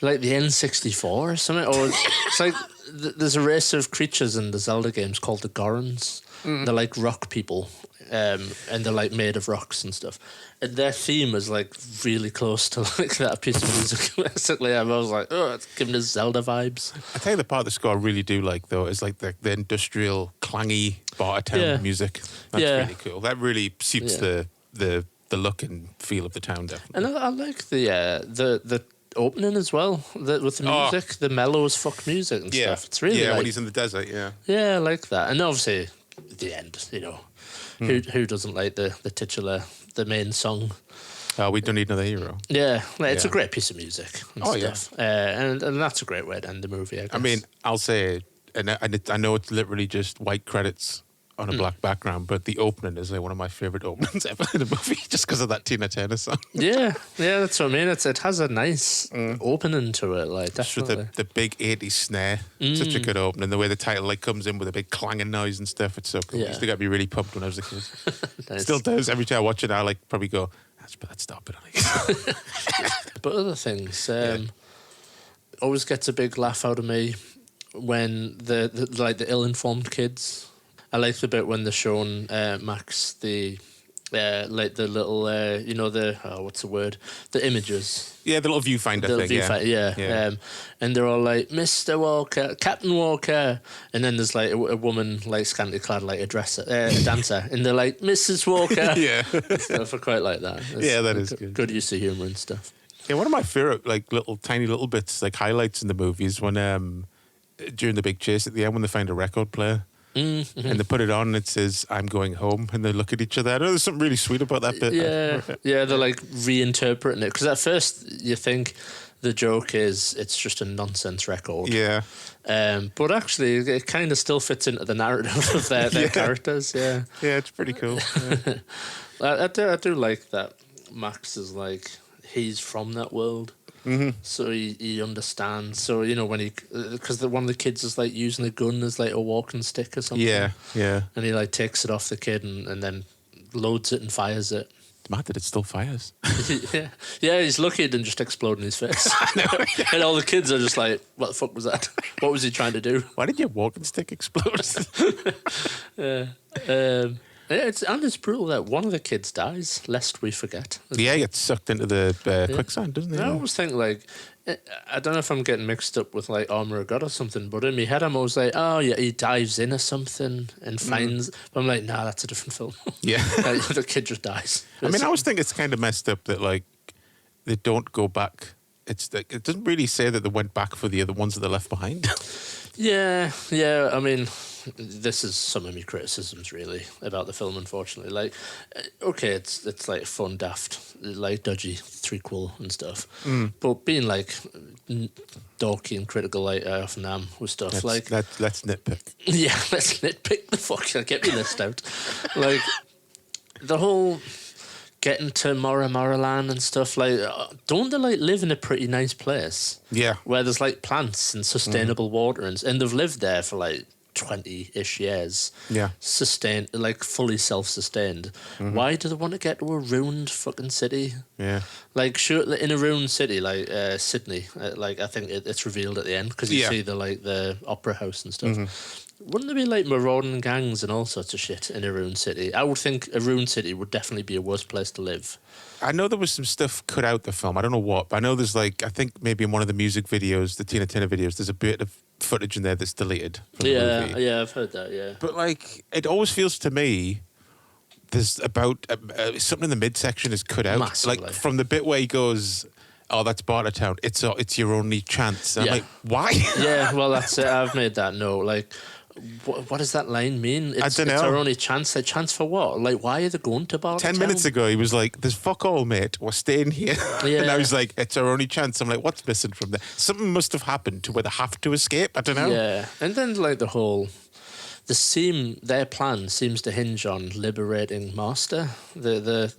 Speaker 3: like the N64 or something. Or it's like there's a race of creatures in the Zelda games called the Gorons. They're like rock people, and they're like made of rocks and stuff. And their theme is like really close to like that piece of music. Basically, I was like, oh, it's giving us Zelda vibes.
Speaker 2: I tell you, the part of the score I really do like though is like the industrial clangy Bartertown music. That's really cool. That really suits the look and feel of the town, definitely.
Speaker 3: And I like the opening as well, with the music, the mellow as fuck music and stuff. It's really
Speaker 2: when he's in the desert.
Speaker 3: Yeah, I like that. And obviously, at the end, who doesn't like the titular, the main song?
Speaker 2: Oh, we don't need another hero.
Speaker 3: Yeah, it's a great piece of music and stuff.
Speaker 2: Yeah.
Speaker 3: And that's a great way to end the movie, I guess.
Speaker 2: I mean, I'll say, and I know it's literally just white credits on a black background, but the opening is like one of my favourite openings ever in a movie, just because of that Tina Turner song.
Speaker 3: Yeah, that's what I mean. It has a nice opening to it, like definitely.
Speaker 2: Just with the big 80s snare. Such a good opening. The way the title like comes in with a big clanging noise and stuff, it's so cool.
Speaker 3: Yeah.
Speaker 2: Used to get me really pumped when I was a kid.
Speaker 3: Nice.
Speaker 2: Still does. Every time I watch it, I like probably go, let's put that stop it on.
Speaker 3: But other things, always gets a big laugh out of me when the ill-informed kids. I like the bit when they're showing Max the like the little what's the word? The images.
Speaker 2: Yeah, the little viewfinder thing.
Speaker 3: Yeah. And they're all like, Mr. Walker, Captain Walker, and then there's like a woman like scantily clad like a dancer, and they're like Mrs. Walker.
Speaker 2: Yeah.
Speaker 3: Stuff. I quite like that.
Speaker 2: That is good.
Speaker 3: Good use of humour and stuff.
Speaker 2: Yeah, one of my favorite like tiny little bits, like highlights in the movie is when during the big chase at the end when they find a record player. Mm-hmm. And they put it on and it says, I'm going home, and they look at each other. I know there's something really sweet about that bit.
Speaker 3: Yeah, they're like reinterpreting it. Because at first you think the joke is it's just a nonsense record.
Speaker 2: Yeah.
Speaker 3: But actually it kind of still fits into the narrative of their characters. Yeah.
Speaker 2: Yeah, it's pretty cool. Yeah.
Speaker 3: I do like that Max is like, he's from that world. Mm-hmm. So he understands. So when because one of the kids is like using a gun as like a walking stick or something.
Speaker 2: Yeah.
Speaker 3: And he like takes it off the kid and then loads it and fires it.
Speaker 2: It's mad that it still fires.
Speaker 3: yeah. He's lucky it didn't just explode in his face. And all the kids are just like, "What the fuck was that? What was he trying to do?
Speaker 2: Why did your walking stick explode?"
Speaker 3: It's brutal that one of the kids dies, lest we forget.
Speaker 2: Yeah, he gets sucked into the quicksand, doesn't he?
Speaker 3: I always think, like, I don't know if I'm getting mixed up with, like, Armour of God or something, but in my head I'm always like, oh, yeah, he dives in or something and finds... But I'm like, nah, that's a different film.
Speaker 2: Yeah.
Speaker 3: The kid just dies.
Speaker 2: I mean, I always think it's kind of messed up that, like, they don't go back. It doesn't really say that they went back for the other ones that they left behind.
Speaker 3: Yeah, I mean... This is some of my criticisms really about the film, unfortunately. Like, okay, it's like fun, daft, like dodgy threequel and stuff. But being like dorky and critical like I often am with stuff, let's
Speaker 2: nitpick.
Speaker 3: Yeah, let's nitpick the fuck. Get me list out. Like the whole getting to Moraland and stuff, like don't they like live in a pretty nice place?
Speaker 2: Yeah,
Speaker 3: where there's like plants and sustainable water and they've lived there for like 20-ish years. Yeah. Sustained, like fully self-sustained. Mm-hmm. Why do they want to get to a ruined fucking city? Yeah. Like, sure, in a ruined city, like Sydney, like I think it's revealed at the end because you see the opera house and stuff. Mm-hmm. Wouldn't there be like marauding gangs and all sorts of shit in a ruined city? I would think a ruined city would definitely be a worse place to live.
Speaker 2: I know there was some stuff cut out the film. I don't know what, but I know there's like, I think maybe in one of the music videos, the Tina Turner videos, there's a bit of footage in there that's deleted from the movie.
Speaker 3: Yeah, I've heard that, yeah.
Speaker 2: But like, it always feels to me there's about something in the midsection is cut out.
Speaker 3: Massively.
Speaker 2: Like from the bit where he goes, "Oh, that's Bartertown. It's your only chance." And
Speaker 3: Yeah.
Speaker 2: I'm like, why?
Speaker 3: Yeah, well, that's it. I've made that note. Like, what does that line mean? It's
Speaker 2: don't know.
Speaker 3: our only chance. A chance for what? Like, why are they going to Bartertown?
Speaker 2: 10 minutes ago, he was like, "There's fuck all, mate. We're staying here."
Speaker 3: Yeah.
Speaker 2: And now he's like, "It's our only chance." I'm like, what's missing from there? Something must have happened to where they have to escape. I don't know.
Speaker 3: Yeah, and then like their plan seems to hinge on liberating Master, the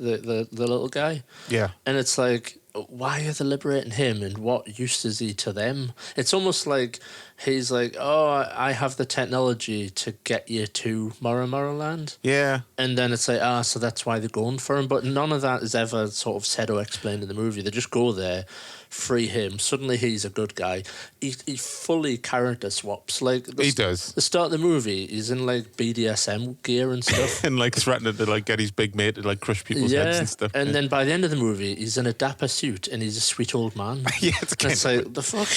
Speaker 3: little guy.
Speaker 2: Yeah.
Speaker 3: And it's like, why are they liberating him and what use is he to them? It's almost like he's like, oh, I have the technology to get you to Mora Land.
Speaker 2: Yeah.
Speaker 3: And then it's like, so that's why they're going for him. But none of that is ever sort of said or explained in the movie. They just go there, free him. Suddenly he's a good guy. He fully character swaps. Like
Speaker 2: He does.
Speaker 3: The start of the movie, he's in like BDSM gear and stuff.
Speaker 2: And like threatening to like get his big mate to like crush people's heads and stuff.
Speaker 3: And then by the end of the movie, he's in a dapper suit and he's a sweet old man.
Speaker 2: Yeah, it's
Speaker 3: And it's like, the fuck?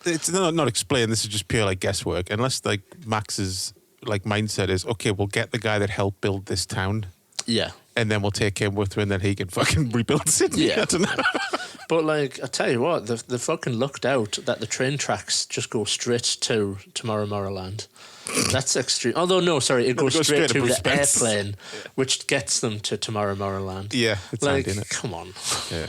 Speaker 2: It's not explained. This is just pure like guesswork. Unless like Max's like mindset is, okay, we'll get the guy that helped build this town,
Speaker 3: Yeah.
Speaker 2: and then we'll take him with her, and then he can fucking rebuild Sydney.
Speaker 3: Yeah.
Speaker 2: I don't know.
Speaker 3: But like, I tell you what, they fucking looked out that the train tracks just go straight to Mora Land. That's extreme. Although no, sorry, it goes straight to
Speaker 2: Bruce
Speaker 3: the
Speaker 2: Spence.
Speaker 3: airplane, which gets them to Mora Land.
Speaker 2: Yeah, it's
Speaker 3: Like,
Speaker 2: handy, innit?
Speaker 3: come on.
Speaker 2: Yeah.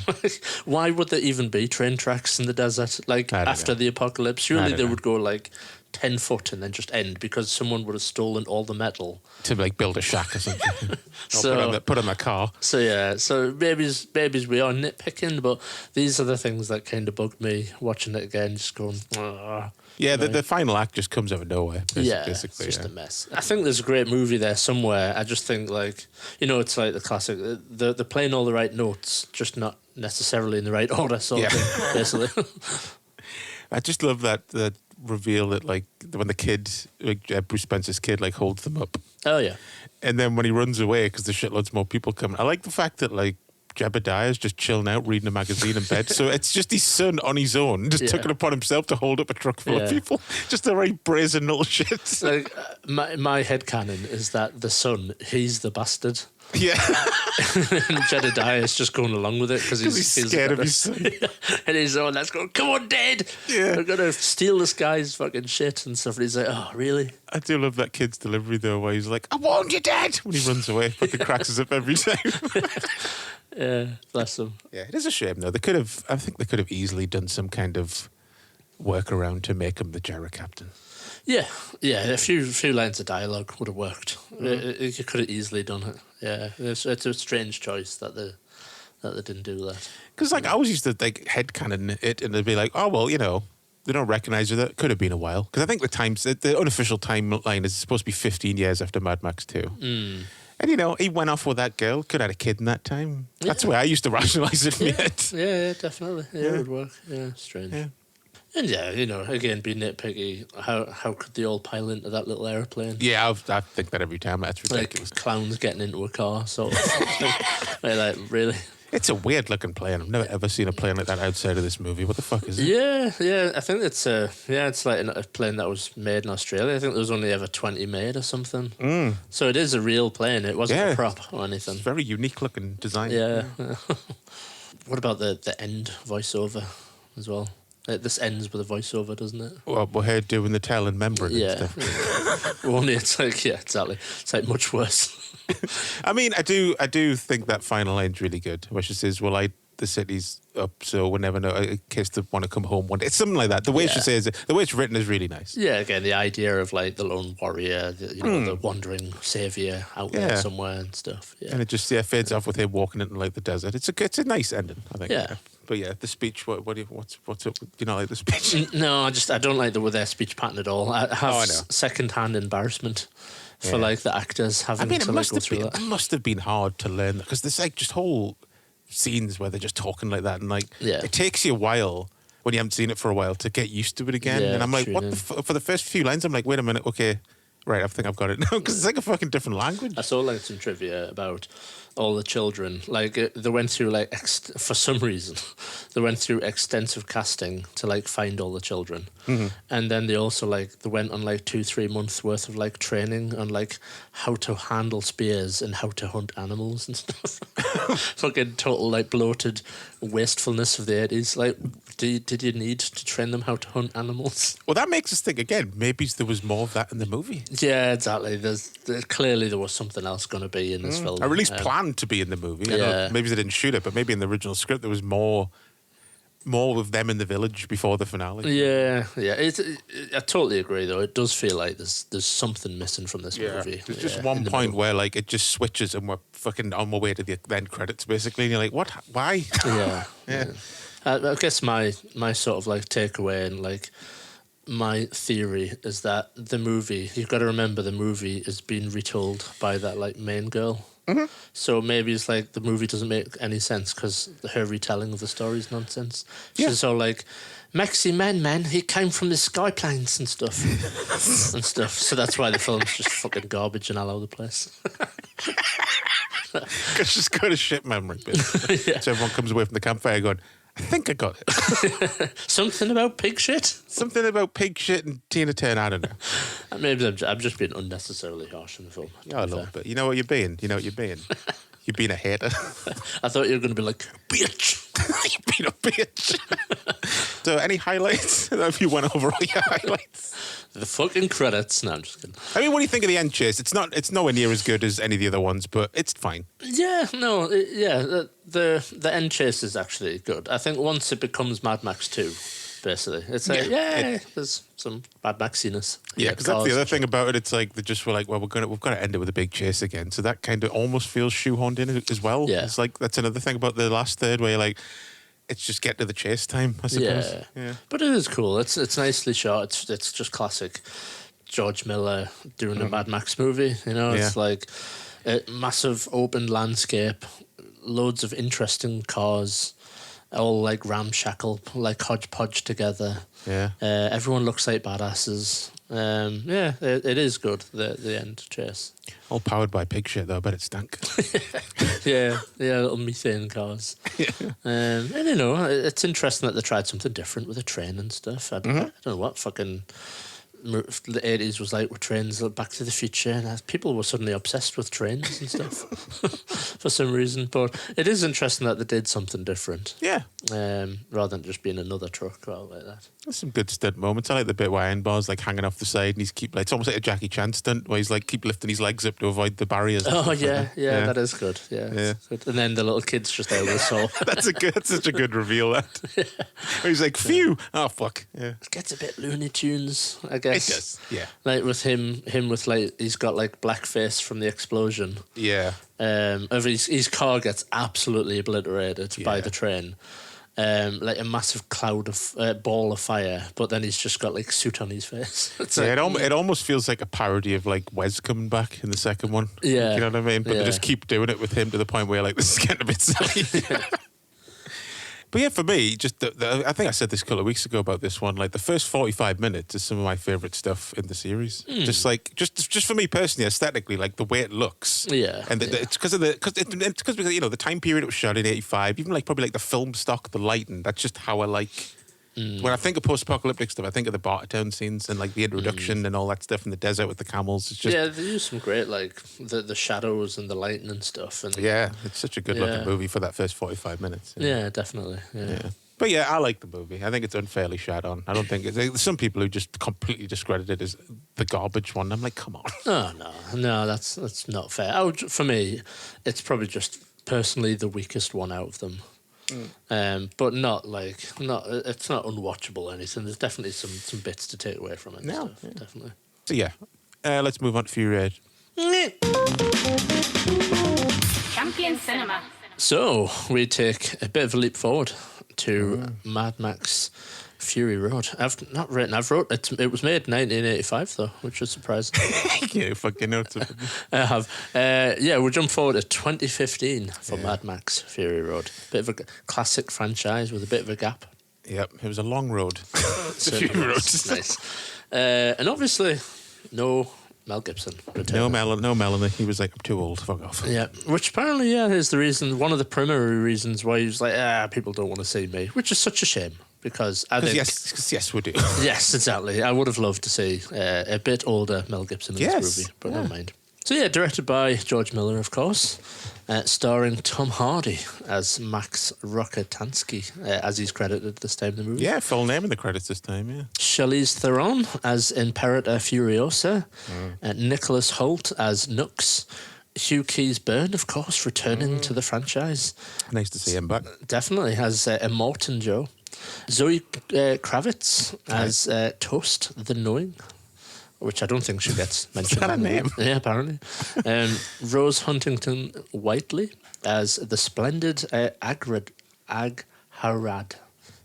Speaker 3: Why would there even be train tracks in the desert? Like,
Speaker 2: I don't
Speaker 3: after
Speaker 2: know.
Speaker 3: the apocalypse,
Speaker 2: I
Speaker 3: surely
Speaker 2: don't
Speaker 3: they
Speaker 2: know.
Speaker 3: would go like 10 foot and then just end because someone would have stolen all the metal.
Speaker 2: To like build a shack or something. Or
Speaker 3: So-
Speaker 2: put on the car.
Speaker 3: So yeah, so maybe we are nitpicking, but these are the things that kind of bugged me watching it again, just going,
Speaker 2: Yeah, the final act just comes out of nowhere.
Speaker 3: yeah,
Speaker 2: Basically,
Speaker 3: it's just
Speaker 2: yeah.
Speaker 3: a mess. I think there's a great movie there somewhere. I just think like, it's like the classic, they're playing all the right notes, just not necessarily in the right order, sort of
Speaker 2: Yeah.
Speaker 3: thing, basically.
Speaker 2: I just love that reveal that like when the kid, like Bruce Spencer's kid, like holds them up,
Speaker 3: Oh yeah.
Speaker 2: and then when he runs away because there's shitloads more people coming. I like the fact that like Jebediah's just chilling out reading a magazine in bed. So it's just his son on his own, just
Speaker 3: Yeah.
Speaker 2: took it upon himself to hold up a truck full of
Speaker 3: Yeah.
Speaker 2: people. Just a very brazen little shit.
Speaker 3: Like my headcanon is that the son, he's the bastard.
Speaker 2: Yeah.
Speaker 3: And Jedediah is just going along with it because
Speaker 2: He's scared of his son.
Speaker 3: And he's all, let's go, come on, Dad.
Speaker 2: Yeah.
Speaker 3: We're going to steal this guy's fucking shit and stuff. And he's like, oh, really?
Speaker 2: I do love that kid's delivery though, where he's like, "I warned you, Dad," when he runs away. Fucking cracks us up every time.
Speaker 3: Yeah, bless him.
Speaker 2: Yeah, it is a shame though. I think they could have easily done some kind of workaround to make him the Jarrah captain.
Speaker 3: Yeah, a few lines of dialogue would have worked. You could have easily done it. Yeah, it's a strange choice that they didn't do that.
Speaker 2: Because like I always used to like headcanon it, and they'd be like, "Oh well, they don't recognise her. That could have been a while." Because I think the unofficial timeline is supposed to be 15 years after Mad Max 2.
Speaker 3: Mm.
Speaker 2: And he went off with that girl. Could have had a kid in that time. That's the way I used to rationalise it in my head.
Speaker 3: Yeah, definitely. Yeah, it would work. Yeah, strange.
Speaker 2: Yeah.
Speaker 3: And yeah, again, being nitpicky, how could they all pile into that little airplane?
Speaker 2: Yeah, I think that every time. That's
Speaker 3: Like
Speaker 2: ridiculous.
Speaker 3: clowns getting into a car, sort of thing. Like, really?
Speaker 2: It's a weird looking plane. I've never ever seen a plane like that outside of this movie. What the fuck is it?
Speaker 3: Yeah. I think it's it's like a plane that was made in Australia. I think there was only ever 20 made or something. So it is a real plane. It wasn't
Speaker 2: Yeah.
Speaker 3: a prop or anything.
Speaker 2: It's very unique looking design.
Speaker 3: Yeah. What about the end voiceover as well? This ends with a voiceover, doesn't it?
Speaker 2: Well, we're here doing the tail and membrane
Speaker 3: Yeah.
Speaker 2: and stuff.
Speaker 3: Only it's like, yeah, exactly. It's like much worse.
Speaker 2: I mean, I do think that final line's really good, where she says, "Well, the city's up, so we'll never know in case they want to come home one day." It's something like that. The way she
Speaker 3: Yeah.
Speaker 2: says it, the way it's written is really nice.
Speaker 3: Yeah, again, the idea of like the lone warrior, the wandering savior out there
Speaker 2: Yeah.
Speaker 3: somewhere and stuff. Yeah.
Speaker 2: And it just fades off with him walking into like the desert. It's a nice ending, I think.
Speaker 3: Yeah.
Speaker 2: But yeah, the speech. What's up? Do you not like the speech?
Speaker 3: No, I don't like their speech pattern at all. I have
Speaker 2: Oh, I know.
Speaker 3: second-hand embarrassment for
Speaker 2: Yeah.
Speaker 3: like the actors having to like, go through that.
Speaker 2: It must have been hard to learn that because there's like just whole scenes where they're just talking like that, and like
Speaker 3: Yeah.
Speaker 2: it takes you a while when you haven't seen it for a while to get used to it again.
Speaker 3: Yeah,
Speaker 2: and I'm like,
Speaker 3: tune
Speaker 2: what
Speaker 3: in.
Speaker 2: the for the first few lines, I'm like, wait a minute, okay, Right, I think I've got it now because it's like a fucking different language.
Speaker 3: I saw like some trivia about all the children. Like they went through like for some reason they went through extensive casting to like find all the children, and then they also like they went on like 2-3 months worth of like training on like how to handle spears and how to hunt animals and stuff. Fucking total like bloated wastefulness of the 80s. Like, did you need to train them how to hunt animals?
Speaker 2: Well, that makes us think again. Maybe there was more of that in the movie.
Speaker 3: Yeah, exactly. Clearly there was something else going to be in this film.
Speaker 2: Or at least planned to be in the movie. I know maybe they didn't shoot it, but maybe in the original script there was more of them in the village before the finale.
Speaker 3: Yeah. I totally agree, though. It does feel like there's something missing from this movie.
Speaker 2: There's just one point where like it just switches and we're fucking on our way to the end credits, basically, and you're like, what? Why?
Speaker 3: Yeah. I guess my sort of like takeaway and like my theory is that the movie, you've got to remember the movie is being retold by that like main girl. Mm-hmm. So maybe it's like the movie doesn't make any sense because her retelling of the story is nonsense. She's all like, Maxi man, he came from the sky planes and stuff. So that's why the film's just fucking garbage and all over the place.
Speaker 2: Because she's got a shit memory. So everyone comes away from the campfire going, I think I got it.
Speaker 3: Something about pig shit?
Speaker 2: Something about pig shit and Tina Turner, I don't know.
Speaker 3: Maybe I'm just being unnecessarily harsh in the film.
Speaker 2: Yeah, a little bit. You know what you're being? You're being a hater.
Speaker 3: I thought you were going to be like, bitch.
Speaker 2: You're being a bitch. So any highlights? If you went over all your highlights.
Speaker 3: The fucking credits. No, I'm just kidding.
Speaker 2: I mean, what do you think of the end chase? It's nowhere near as good as any of the other ones, but it's fine.
Speaker 3: Yeah, no, the end chase is actually good. I think once it becomes Mad Max 2, basically, it's like, there's some Mad Maxiness.
Speaker 2: Yeah, because that's the other thing about it. It's like they just were like, well, we've got to end it with a big chase again. So that kind of almost feels shoehorned in as well.
Speaker 3: Yeah.
Speaker 2: It's like that's another thing about the last third where you're like, it's just get to the chase time, I suppose.
Speaker 3: Yeah. But it is cool. It's nicely shot. It's just classic George Miller doing a Mad Max movie. You know, it's like a massive open landscape, loads of interesting cars, all like ramshackle, like hodgepodge together. Yeah. Everyone looks like badasses. It is good, the end chase.
Speaker 2: All powered by pig shit, though. I bet it stank.
Speaker 3: yeah, little methane cars. And you know, it's interesting that they tried something different with the train and stuff. I don't know what fucking the 80s was like with trains, Back to the Future, and people were suddenly obsessed with trains and stuff for some reason. But it is interesting that they did something different. Yeah. Rather than just being another truck or like that.
Speaker 2: There's some good stunt moments. I like the bit where Iron Bar's like hanging off the side and he's it's almost like a Jackie Chan stunt where he's like keep lifting his legs up to avoid the barriers.
Speaker 3: Oh yeah, that is good. Yeah. Good. And then the little kid's just there with a saw.
Speaker 2: That's such a good reveal. That he's like, phew, oh fuck. Yeah.
Speaker 3: It gets a bit Looney Tunes, I guess.
Speaker 2: It does, yeah.
Speaker 3: Like with him with like he's got like blackface from the explosion.
Speaker 2: Yeah.
Speaker 3: His car gets absolutely obliterated by the train. Like a massive cloud of ball of fire, but then he's just got like soot on his face.
Speaker 2: It almost feels like a parody of like Wes coming back in the second one. Yeah, you know what I mean. But they just keep doing it with him to the point where you're like, this is getting a bit silly. But yeah, for me, just I think I said this a couple of weeks ago about this one. Like the first 45 minutes is some of my favorite stuff in the series. Just like just for me personally, aesthetically, like the way it looks. Yeah, and it's because you know the time period it was shot in '85. Even like probably like the film stock, the lighting. That's just how I like. When I think of post-apocalyptic stuff, I think of the Bartertown scenes and like the introduction and all that stuff in the desert with the camels. It's just
Speaker 3: they use some great like the shadows and the lighting and stuff. And
Speaker 2: it's such a good looking movie for that first 45 minutes.
Speaker 3: Yeah, definitely. Yeah.
Speaker 2: But yeah, I like the movie. I think it's unfairly shat on. I don't think there's some people who just completely discredit it as the garbage one. I'm like, come on.
Speaker 3: Oh no, that's not fair. For me, it's probably just personally the weakest one out of them. But it's not unwatchable or anything. There's definitely some bits to take away from it. No, definitely.
Speaker 2: So yeah, let's move on to Fury Road.
Speaker 1: Champion Cinema.
Speaker 3: So we take a bit of a leap forward to Mad Max Fury Road. I've wrote it. It was made in 1985 though, which was surprising.
Speaker 2: Yeah, fucking notes.
Speaker 3: I have. We'll jump forward to 2015 for Mad Max Fury Road. Bit of a classic franchise with a bit of a gap.
Speaker 2: Yep, it was a long road.
Speaker 3: Fury Road. Nice. And obviously, no Mel Gibson.
Speaker 2: No Melanie. He was like, I'm too old. Fuck off.
Speaker 3: Yeah, which apparently, is the reason. One of the primary reasons why he was like, people don't want to see me, which is such a shame because I think
Speaker 2: yes, we do.
Speaker 3: yes, exactly. I would have loved to see a bit older Mel Gibson in this movie, but never mind. So yeah, directed by George Miller, of course, starring Tom Hardy as Max Rokitansky, as he's credited this time in the movie.
Speaker 2: Yeah, full name in the credits this time, yeah.
Speaker 3: Charlize Theron as Imperator Furiosa, Nicholas Hoult as Nux, Hugh Keys-Byrne, of course, returning to the franchise.
Speaker 2: Nice to see him back.
Speaker 3: Definitely, as Immortan Joe. Zoe Kravitz as Toast the Knowing, which I don't think she gets mentioned.
Speaker 2: Is that a name?
Speaker 3: Yeah, apparently. Rose Huntington Whiteley as the splendid Agharad.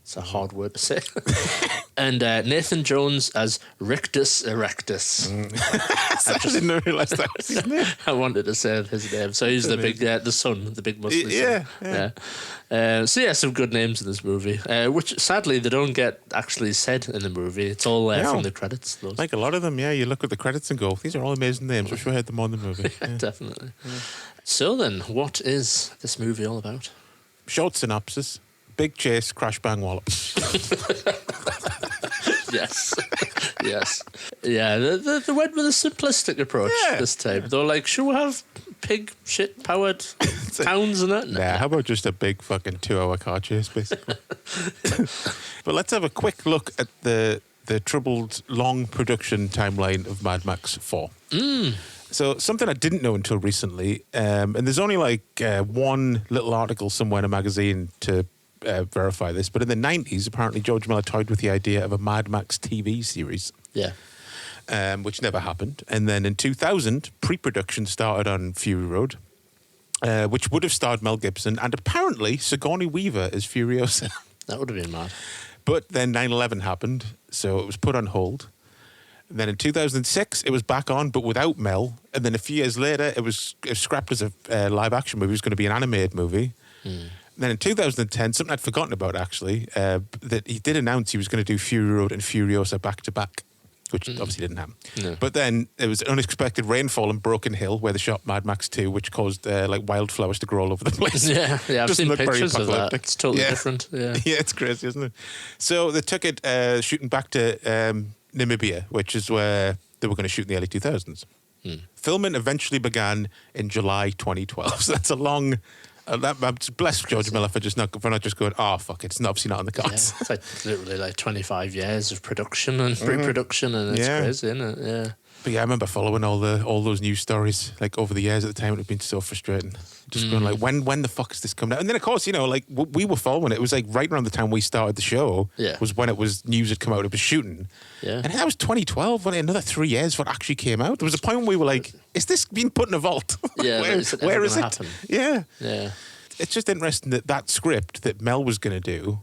Speaker 3: It's a hard word to say. And Nathan Jones as Rictus Erectus.
Speaker 2: I didn't realise that was his name.
Speaker 3: I wanted to say his name. So he's the big, the son, the big muscly son. So yeah, some good names in this movie, which sadly they don't get actually said in the movie. It's all from the credits. Those.
Speaker 2: Like a lot of them, you look at the credits and go, these are all amazing names. Wish we had them on the movie.
Speaker 3: Definitely. So then, what is this movie all about?
Speaker 2: Short synopsis. Big chase, crash, bang, wallop.
Speaker 3: Yes. Yes. Yeah, they went with a simplistic approach this time. They were like, should we have pig shit powered towns and that?
Speaker 2: Nah, how about just a big fucking 2-hour car chase, basically? But let's have a quick look at the troubled, long production timeline of Mad Max 4. So something I didn't know until recently, and there's only like one little article somewhere in a magazine to verify this, but in the 90s, apparently George Miller toyed with the idea of a Mad Max TV series. Yeah. Which never happened. And then in 2000, pre-production started on Fury Road, which would have starred Mel Gibson and apparently Sigourney Weaver as Furiosa.
Speaker 3: That would have been mad.
Speaker 2: But then 9/11 happened, so it was put on hold. And then in 2006, it was back on, but without Mel. And then a few years later, it was scrapped as a live-action movie. It was going to be an animated movie. Then in 2010, something I'd forgotten about, actually, that he did announce he was going to do Fury Road and Furiosa back-to-back, which obviously didn't happen. No. But then there was unexpected rainfall in Broken Hill, where they shot Mad Max 2, which caused like wildflowers to grow all over the place.
Speaker 3: Yeah, I've seen pictures of that. It's totally different. Yeah,
Speaker 2: it's crazy, isn't it? So they took it shooting back to Namibia, which is where they were going to shoot in the early 2000s. Filming eventually began in July 2012. So that's a long... bless George Miller for not just going, oh fuck it, it's obviously not on the cards.
Speaker 3: Yeah, it's like literally like 25 years of production and pre-production, and it's crazy, isn't it? Yeah.
Speaker 2: But yeah, I remember following all those news stories like over the years. At the time, it had been so frustrating. Just going like, when the fuck is this coming out? And then of course, like we were following it. It was like right around the time we started the show. Was when it was news had come out. It was shooting. Yeah. And that was 2012. When another 3 years before it actually came out. There was a point when we were like, is this being put in a vault?
Speaker 3: Yeah.
Speaker 2: where is it?
Speaker 3: Happen?
Speaker 2: Yeah.
Speaker 3: Yeah.
Speaker 2: It's just interesting that script that Mel was going to do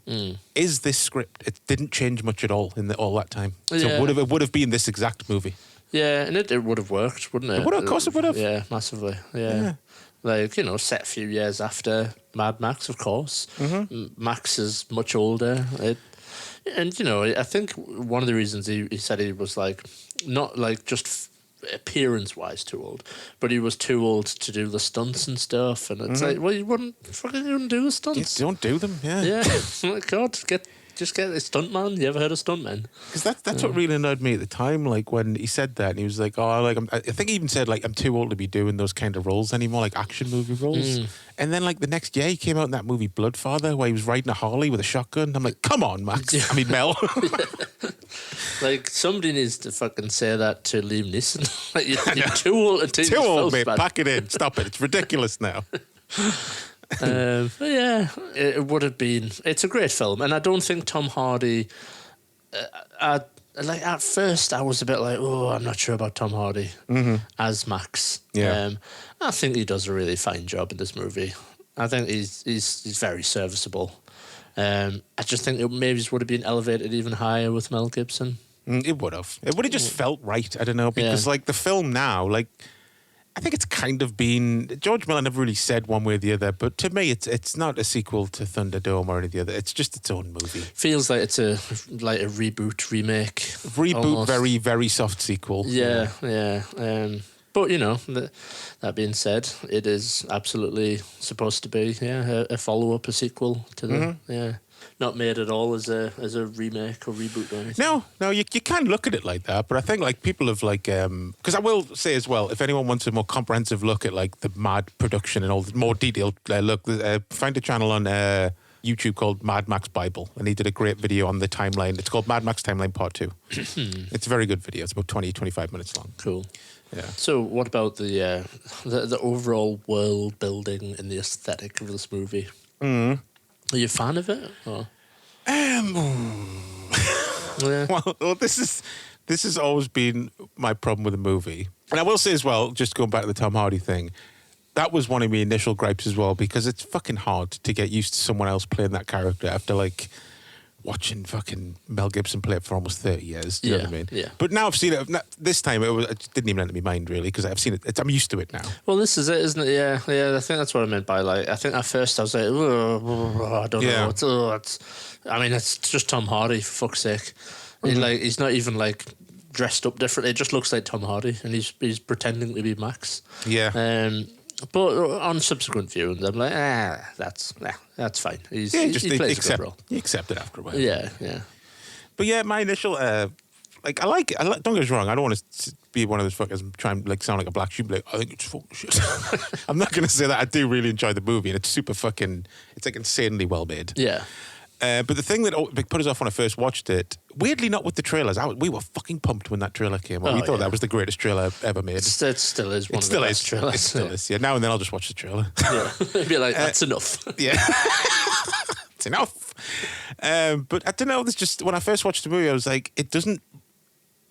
Speaker 2: is this script. It didn't change much at all in all that time. So it would have been this exact movie.
Speaker 3: Yeah, and it would have worked, wouldn't it?
Speaker 2: Of course it would have.
Speaker 3: Yeah, massively. Yeah. Like, set a few years after Mad Max, of course. Max is much older. I think one of the reasons he said he was like, not like just appearance-wise too old, but he was too old to do the stunts and stuff. And it's like, well, you wouldn't do the stunts.
Speaker 2: You don't do them, yeah.
Speaker 3: Yeah, oh my God, just get a stuntman. You ever heard of stuntmen?
Speaker 2: Because that's what really annoyed me at the time. Like when he said that, and he was like, "Oh, like I think he even said like I'm too old to be doing those kind of roles anymore, like action movie roles." And then like the next year, he came out in that movie Bloodfather, where he was riding a Harley with a shotgun. I'm like, "Come on, Max! I mean, Mel."
Speaker 3: Like somebody needs to fucking say that to Liam Neeson. Like you're too old to do
Speaker 2: too old, mate. Pack it in. Stop it. It's ridiculous now.
Speaker 3: But yeah, it would have been. It's a great film, and I don't think Tom Hardy. Like at first, I was a bit like, oh, I'm not sure about Tom Hardy as Max.
Speaker 2: Yeah,
Speaker 3: I think he does a really fine job in this movie. I think he's very serviceable. I just think it maybe would have been elevated even higher with Mel Gibson.
Speaker 2: It would have. It would have just felt right. I don't know, because like the film now, like I think it's kind of been... George Miller never really said one way or the other, but to me, it's not a sequel to Thunderdome or any of the other. It's just its own movie.
Speaker 3: Feels like it's a reboot, remake.
Speaker 2: Reboot,
Speaker 3: almost.
Speaker 2: very, very soft sequel.
Speaker 3: Yeah. But, you know, that being said, it is absolutely supposed to be, a follow-up, a sequel to the... Not made at all as a remake or reboot or anything.
Speaker 2: No, you can look at it like that, but I think like people have like because I will say as well, if anyone wants a more comprehensive look at like the Mad production and all the more detailed look, find a channel on YouTube called Mad Max Bible, and he did a great video on the timeline. It's called Mad Max Timeline Part 2. It's a very good video. It's about 20-25 minutes long.
Speaker 3: Cool.
Speaker 2: Yeah.
Speaker 3: So what about the overall world building and the aesthetic of this movie? Are you a fan of it? Or?
Speaker 2: Well, this has always been my problem with the movie. And I will say as well, just going back to the Tom Hardy thing, that was one of my initial gripes as well, because it's fucking hard to get used to someone else playing that character after like watching fucking Mel Gibson play it for almost 30 years. Do you know what I mean?
Speaker 3: Yeah.
Speaker 2: But now I've seen it. This time it didn't even enter my mind really, because I've seen it. I'm used to it now.
Speaker 3: Well, this is it, isn't it? Yeah. I think that's what I meant by like. I think at first I was like, I don't know. It's just Tom Hardy, for fuck's sake. He's not even like dressed up differently. It just looks like Tom Hardy, and he's pretending to be Max.
Speaker 2: Yeah.
Speaker 3: But on subsequent viewings, I'm like, that's fine. He plays a good role.
Speaker 2: You accept it after a while.
Speaker 3: Yeah.
Speaker 2: But yeah, my initial I like it. Don't get us wrong. I don't want to be one of those fuckers and try and like sound like a black sheep. Like, I think it's fucking shit. I'm not going to say that. I do really enjoy the movie, and it's super fucking. It's like insanely well made.
Speaker 3: Yeah.
Speaker 2: But the thing that put us off when I first watched it, weirdly not with the trailers. We were fucking pumped when that trailer came out. We thought that was the greatest trailer ever made.
Speaker 3: It still is one of the best trailers.
Speaker 2: It still is. Yeah. Now and then I'll just watch the trailer.
Speaker 3: Yeah. Be like, that's enough.
Speaker 2: Yeah. It's enough. But I don't know. There's just when I first watched the movie, I was like, it doesn't.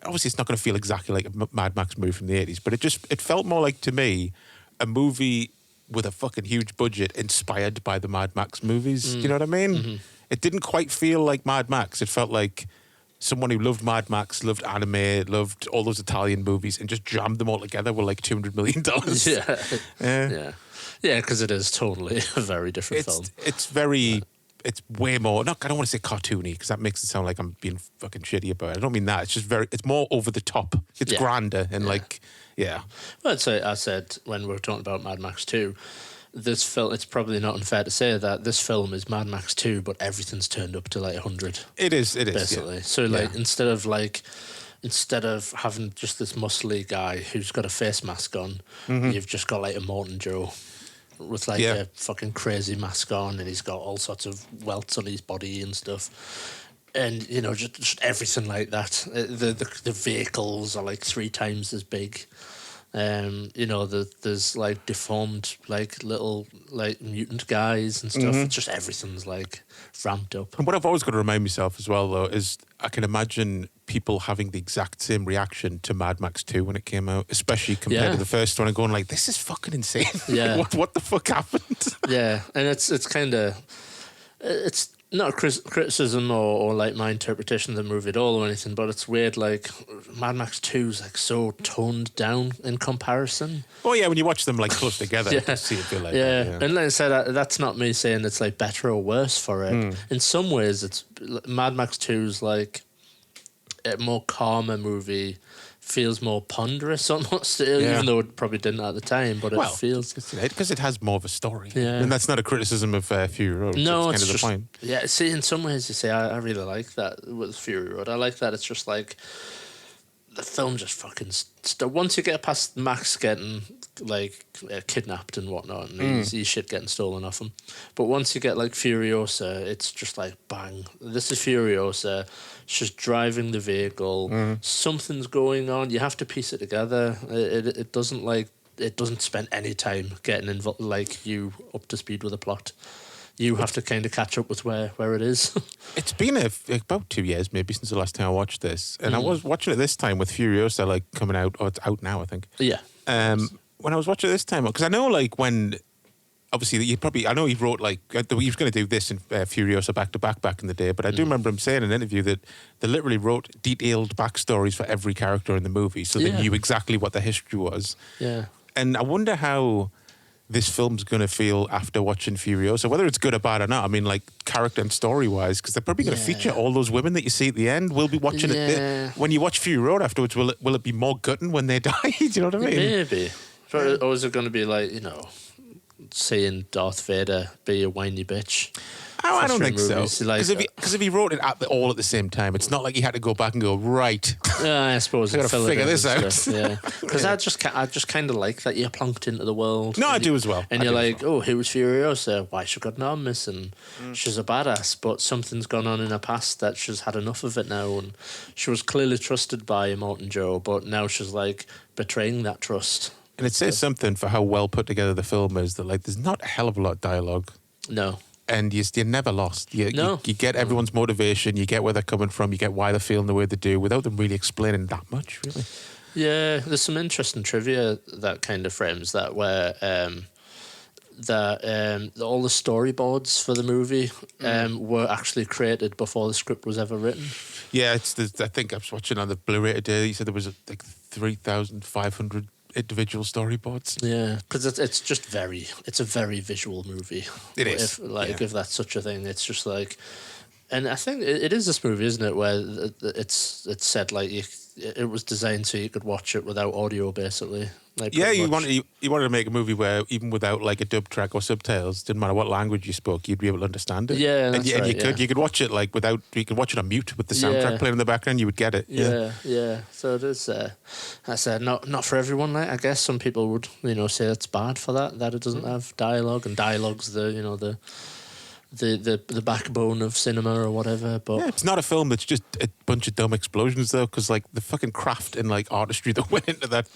Speaker 2: Obviously, it's not going to feel exactly like a Mad Max movie from the 80s, but it felt more like to me a movie with a fucking huge budget inspired by the Mad Max movies. Do you know what I mean? Mm-hmm. It didn't quite feel like Mad Max. It felt like someone who loved Mad Max, loved anime, loved all those Italian movies, and just jammed them all together with like $200 million.
Speaker 3: Yeah, because it is totally a very different film.
Speaker 2: It's very... It's way more... I don't want to say cartoony, because that makes it sound like I'm being fucking shitty about it. I don't mean that. It's just very... It's more over the top. It's grander and like... Yeah.
Speaker 3: Well, I said when we were talking about Mad Max 2... This film, it's probably not unfair to say that this film is Mad Max 2, but everything's turned up to like 100.
Speaker 2: It is.
Speaker 3: Basically. Yeah. So like instead of having just this muscly guy who's got a face mask on, you've just got like a Morton Joe with like a fucking crazy mask on, and he's got all sorts of welts on his body and stuff. And you know, just everything like that. The vehicles are like 3 times as big. There's like deformed, like little, like mutant guys and stuff. It's just everything's like ramped up.
Speaker 2: And what I've always got to remind myself as well, though, is I can imagine people having the exact same reaction to Mad Max 2 when it came out, especially compared to the first one, and going like, "This is fucking insane."
Speaker 3: Yeah.
Speaker 2: what the fuck happened?
Speaker 3: Yeah, and it's kind of it's not a criticism or like my interpretation of the movie at all or anything, but it's weird. Like Mad Max 2 is like so toned down in comparison.
Speaker 2: Oh yeah, when you watch them like close together, you can see it feel like that,
Speaker 3: And like I said, that's not me saying it's like better or worse for it. In some ways, it's Mad Max 2 is like a more calmer movie. Feels more ponderous almost, even though it probably didn't at the time, but it feels...
Speaker 2: Because it has more of a story.
Speaker 3: Yeah.
Speaker 2: And that's not a criticism of Fury Road.
Speaker 3: No,
Speaker 2: it's kind of the point.
Speaker 3: Yeah, see, in some ways you say, I really like that with Fury Road. I like that it's just like... The film just fucking... Once you get past Max getting, like, kidnapped and whatnot, and his shit getting stolen off him. But once you get, like, Furiosa, it's just like, bang. This is Furiosa. She's driving the vehicle. Something's going on. You have to piece it together. It doesn't spend any time getting you up to speed with the plot. You have to kind of catch up with where it is.
Speaker 2: It's been about 2 years maybe since the last time I watched this, and I was watching it this time with Furiosa like coming out. Oh, it's out now, I think.
Speaker 3: Yeah.
Speaker 2: When I was watching it this time, because I know like when. Obviously, I know he wrote like he was going to do this in Furiosa back in the day, but I do remember him saying in an interview that they literally wrote detailed backstories for every character in the movie, so they knew exactly what the history was.
Speaker 3: Yeah.
Speaker 2: And I wonder how this film's going to feel after watching Furiosa, whether it's good or bad or not. I mean, like, character and story-wise, because they're probably going to feature all those women that you see at the end. We'll be watching it. When you watch Fury Road afterwards, will it be more gutting when they die? Do you know what I mean?
Speaker 3: Maybe. Or is it going to be like, you know, seeing Darth Vader be a whiny bitch?
Speaker 2: Oh, I don't think so.
Speaker 3: Like,
Speaker 2: Because if he wrote it all at the same time, it's not like he had to go back and go, right.
Speaker 3: I suppose
Speaker 2: I got to figure this out.
Speaker 3: Yeah, because I just kind of like that you're plunked into the world.
Speaker 2: No, I do as well.
Speaker 3: And you're like, oh, who was Furiosa? Why she got an arm missing? She's a badass, but something's gone on in her past that she's had enough of it now. And she was clearly trusted by Immortan Joe, but now she's like betraying that trust.
Speaker 2: And it says something for how well put together the film is, that like there's not a hell of a lot of dialogue.
Speaker 3: No.
Speaker 2: And you're never lost. You get everyone's motivation, you get where they're coming from, you get why they're feeling the way they do, without them really explaining that much, really.
Speaker 3: Yeah, there's some interesting trivia that kind of frames that, where all the storyboards for the movie were actually created before the script was ever written. Yeah,
Speaker 2: I think I was watching on the Blu-ray today. He said there was like 3,500 individual storyboards.
Speaker 3: Yeah, because it's a very visual movie.
Speaker 2: It is.
Speaker 3: If that's such a thing, it's just like, and I think it is this movie, isn't it, where it's said like it was designed so you could watch it without audio, basically. Like,
Speaker 2: yeah, you wanted to make a movie where even without like a dub track or subtitles, didn't matter what language you spoke, you'd be able to understand it.
Speaker 3: Yeah,
Speaker 2: and you could watch it like without, you could watch it on mute with the soundtrack playing in the background. You would get it.
Speaker 3: Yeah. So it is. I said not for everyone. Like, I guess some people would say it's bad for that it doesn't have dialogue, and dialogue's the backbone of cinema or whatever. But
Speaker 2: yeah, it's not a film that's just a bunch of dumb explosions, though, because like the fucking craft and like artistry that went into that,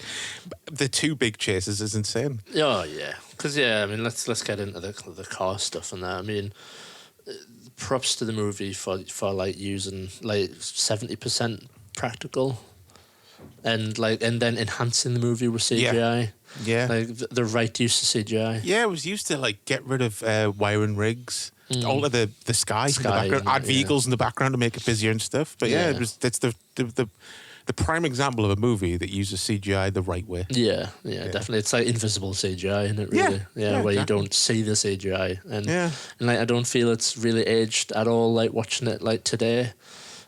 Speaker 2: the two big chases, is insane.
Speaker 3: Oh yeah, because I mean, let's get into the car stuff and that. I mean, props to the movie for like using like 70% practical, and then enhancing the movie with CGI.
Speaker 2: Yeah,
Speaker 3: like the right use of CGI.
Speaker 2: Yeah, it was used to like get rid of wiring rigs, alter the sky in the background, add vehicles in the background to make it busier and stuff. But it's the prime example of a movie that uses CGI the right way.
Speaker 3: Yeah, definitely. It's like invisible CGI, isn't it? Really, where you don't see the CGI, and like I don't feel it's really aged at all. Like watching it like today.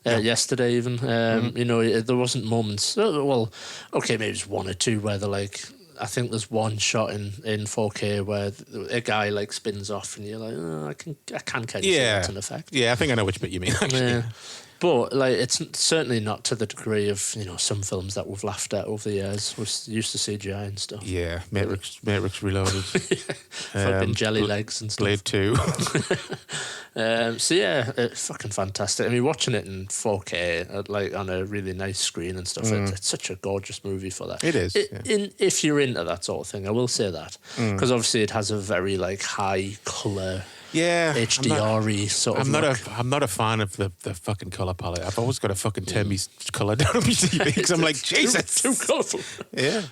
Speaker 3: Yesterday even, there wasn't moments. Well, okay, maybe it's one or two where they're like, I think there's one shot in 4K where a guy like spins off, and you're like, oh, I can kind of see that's an effect.
Speaker 2: Yeah, I think I know which bit you mean. Actually. Yeah.
Speaker 3: But like, it's certainly not to the degree of some films that we've laughed at over the years. We're used to CGI and stuff.
Speaker 2: Yeah, Matrix Reloaded,
Speaker 3: fucking jelly legs and stuff.
Speaker 2: Blade 2.
Speaker 3: It's fucking fantastic. I mean, watching it in 4K, like on a really nice screen and stuff, it's such a gorgeous movie for that.
Speaker 2: It is.
Speaker 3: If you're into that sort of thing, I will say that, because obviously it has a very like high colour.
Speaker 2: Yeah,
Speaker 3: HDR-y sort of look.
Speaker 2: I'm not a fan of the fucking colour palette. I've always got to fucking turn my colour down on my TV because I'm like, Jesus,
Speaker 3: it's too colourful.
Speaker 2: Yeah.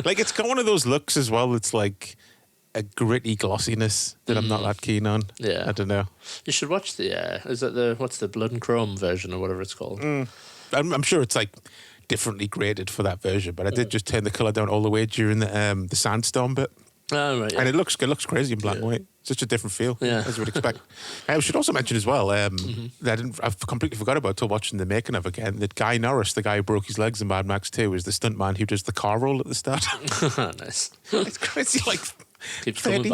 Speaker 2: Like, it's got one of those looks as well. It's like a gritty glossiness that I'm not that keen on.
Speaker 3: Yeah.
Speaker 2: I don't know.
Speaker 3: You should watch what's the Blood and Chrome version or whatever it's called?
Speaker 2: I'm sure it's like differently graded for that version, but I did just turn the colour down all the way during the sandstorm bit.
Speaker 3: Oh, right, yeah.
Speaker 2: And it looks crazy in black and white. Such a different feel, as you would expect. I should also mention as well, that I've completely forgot about till watching the making of again, that Guy Norris, the guy who broke his legs in Mad Max 2, is the stuntman who does the car roll at the start.
Speaker 3: Nice.
Speaker 2: It's crazy, like
Speaker 3: keeps
Speaker 2: 30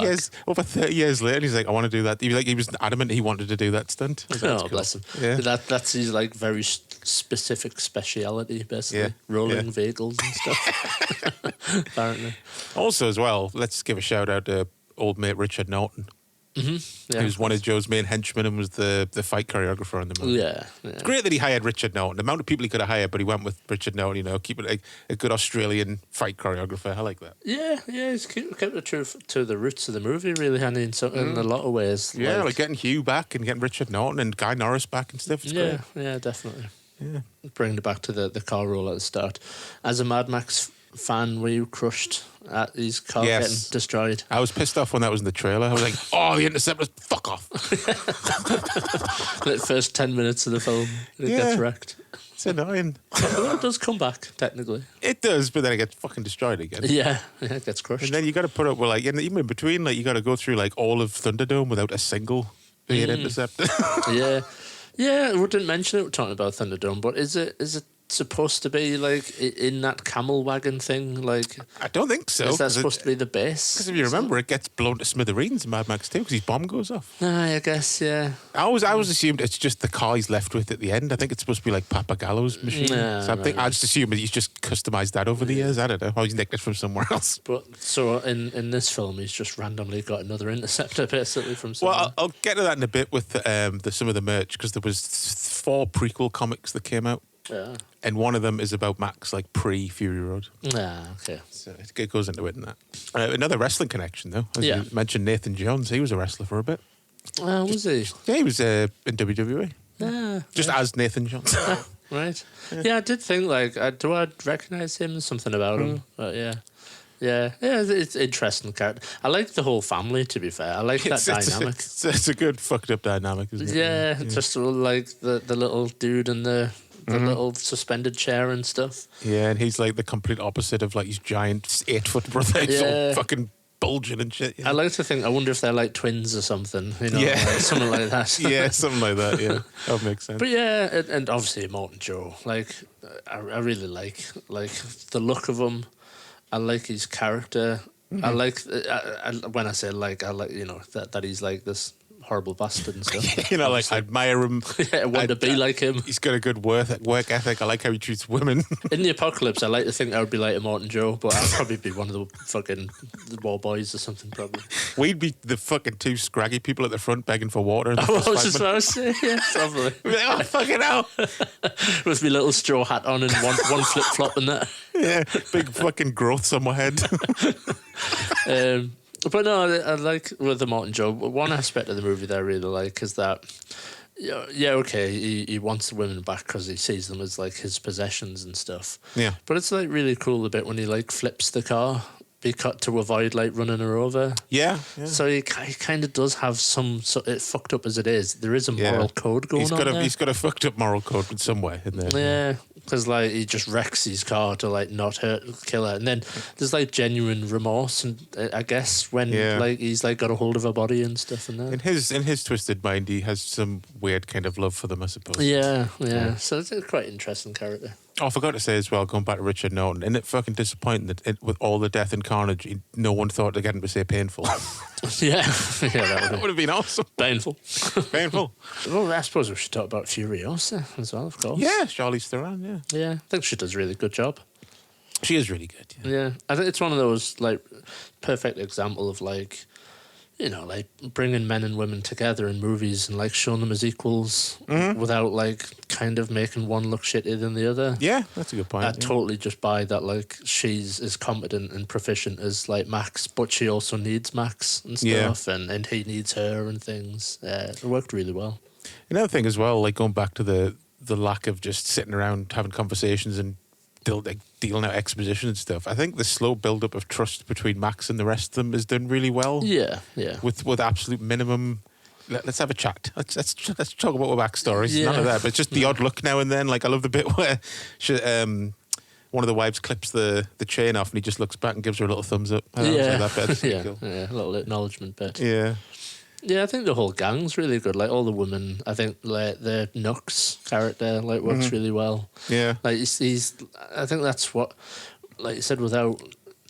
Speaker 2: years later, he's like, I want to do that. He was adamant he wanted to do that stunt.
Speaker 3: Cool. Bless him. Yeah. That's his like very specific speciality, basically. Rolling vehicles and stuff. Apparently.
Speaker 2: Also as well, let's give a shout out to old mate Richard Norton. Who's one of Joe's main henchmen and was the fight choreographer on the movie.
Speaker 3: Yeah.
Speaker 2: It's great that he hired Richard Norton. The amount of people he could have hired, but he went with Richard Norton, keep it a good Australian fight choreographer. I like that.
Speaker 3: Yeah, he's kept it true to the roots of the movie, really, Hanny, in a lot of ways.
Speaker 2: Yeah, like getting Hugh back and getting Richard Norton and Guy Norris back and stuff. It's great.
Speaker 3: Yeah, definitely. Yeah. Bringing it back to the car roll at the start. As a Mad Max fan, were you crushed at his car getting destroyed?
Speaker 2: I was pissed off when that was in the trailer. I was like, oh, the Interceptor, fuck off.
Speaker 3: The first 10 minutes of the film, it gets wrecked.
Speaker 2: It's annoying.
Speaker 3: Well, it does come back, technically.
Speaker 2: It does, but then it gets fucking destroyed again.
Speaker 3: Yeah, it gets crushed.
Speaker 2: And then you got to put up with, like, even in between, like, you got to go through, like, all of Thunderdome without a single being intercepted.
Speaker 3: Yeah. Yeah, we didn't mention it, we're talking about Thunderdome, but is it supposed to be, like, in that camel wagon thing? Like,
Speaker 2: I don't think so.
Speaker 3: is that supposed to be the base?
Speaker 2: Because if you remember, it gets blown to smithereens in Mad Max 2 because his bomb goes off.
Speaker 3: I guess, yeah.
Speaker 2: I always assumed it's just the car he's left with at the end. I think it's supposed to be like Papagallo's machine. I just assumed he's just customised that over the years. I don't know. Or he's nicked it from somewhere else.
Speaker 3: But so in this film, he's just randomly got another interceptor basically from somewhere.
Speaker 2: Well, I'll get to that in a bit with some of the merch because there was 4 prequel comics that came out.
Speaker 3: Yeah.
Speaker 2: And one of them is about Max, like pre-Fury Road.
Speaker 3: Okay.
Speaker 2: So it goes into it in that. Another wrestling connection, though. As
Speaker 3: Yeah.
Speaker 2: you mentioned Nathan Jones. He was a wrestler for a bit.
Speaker 3: Was he?
Speaker 2: Yeah, he was in WWE. Just as Nathan Jones.
Speaker 3: Right. Yeah, I did think, like, do I recognise him? Something about him. But yeah. Yeah, it's interesting character. I like the whole family, to be fair. I like that dynamic.
Speaker 2: It's a good fucked up dynamic, isn't it?
Speaker 3: Yeah, just like the little dude and the little suspended chair and stuff.
Speaker 2: Yeah, and he's like the complete opposite of like his giant 8-foot brother. He's all fucking bulging and shit.
Speaker 3: I like to think, I wonder if they're like twins or something, you know,
Speaker 2: Yeah.
Speaker 3: like something like that.
Speaker 2: Yeah, something like that, yeah. That would make sense.
Speaker 3: But yeah, and obviously Immortan Joe, like, I really like the look of him. I like his character. I like, when I say like, I like, you know, that he's like this horrible bastard and stuff.
Speaker 2: You know, like, I admire him.
Speaker 3: I want to be like him.
Speaker 2: He's got a good work ethic. I like how he treats women.
Speaker 3: In the apocalypse, I like to think I would be like Immortan Joe, but I'd probably be one of the fucking war boys or something, probably.
Speaker 2: We'd be the fucking 2 scraggy people at the front begging for water. In the
Speaker 3: I
Speaker 2: first
Speaker 3: was
Speaker 2: 5
Speaker 3: just about to say, yeah, probably.
Speaker 2: We'd be like, oh, fucking hell.
Speaker 3: With my little straw hat on and one flip-flop and that.
Speaker 2: Yeah, big fucking growths on my head.
Speaker 3: But no, I like with the Immortan Joe. One aspect of the movie that I really like is that, yeah, okay, he wants the women back because he sees them as like his possessions and stuff.
Speaker 2: Yeah.
Speaker 3: But it's like really cool the bit when he like flips the car to avoid like running her over.
Speaker 2: Yeah.
Speaker 3: So he kind of does have some, so it fucked up as it is. There is a moral code going on there.
Speaker 2: He's got a fucked up moral code in some way in there.
Speaker 3: Yeah, because like he just wrecks his car to like not kill her, and then there's like genuine remorse, and I guess when like he's like got a hold of her body and stuff, and that.
Speaker 2: In his twisted mind, he has some weird kind of love for them, I suppose.
Speaker 3: Yeah. So it's a quite interesting character.
Speaker 2: Oh, I forgot to say as well, going back to Richard Norton, isn't it fucking disappointing that with all the death and carnage, no one thought to get him to say painful?
Speaker 3: Yeah, that
Speaker 2: would have been awesome.
Speaker 3: Painful.
Speaker 2: Painful.
Speaker 3: Well, I suppose we should talk about Furiosa as well, of course.
Speaker 2: Yeah, Charlize Theron,
Speaker 3: Yeah, I think she does a really good job.
Speaker 2: She is really good,
Speaker 3: Yeah, I think it's one of those, like, perfect example of, like, you know, like bringing men and women together in movies and like showing them as equals without like kind of making one look shittier than the other.
Speaker 2: Yeah, that's a good point.
Speaker 3: I totally just buy that, like, she's as competent and proficient as like Max, but she also needs Max and stuff, and he needs her and things. It worked really well.
Speaker 2: Another thing as well, like going back to the lack of just sitting around having conversations and dealing out exposition and stuff. I think the slow build-up of trust between Max and the rest of them is done really well.
Speaker 3: Yeah.
Speaker 2: With absolute minimum. Let's have a chat. Let's talk about our backstories. None of that, but just the odd look now and then. Like, I love the bit where one of the wives clips the chain off and he just looks back and gives her a little thumbs up. That bit's pretty cool.
Speaker 3: Yeah, a little acknowledgement bit.
Speaker 2: Yeah,
Speaker 3: I think the whole gang's really good. Like all the women, I think like the Nux character like works really well.
Speaker 2: Yeah,
Speaker 3: like he's. I think that's what, like you said, without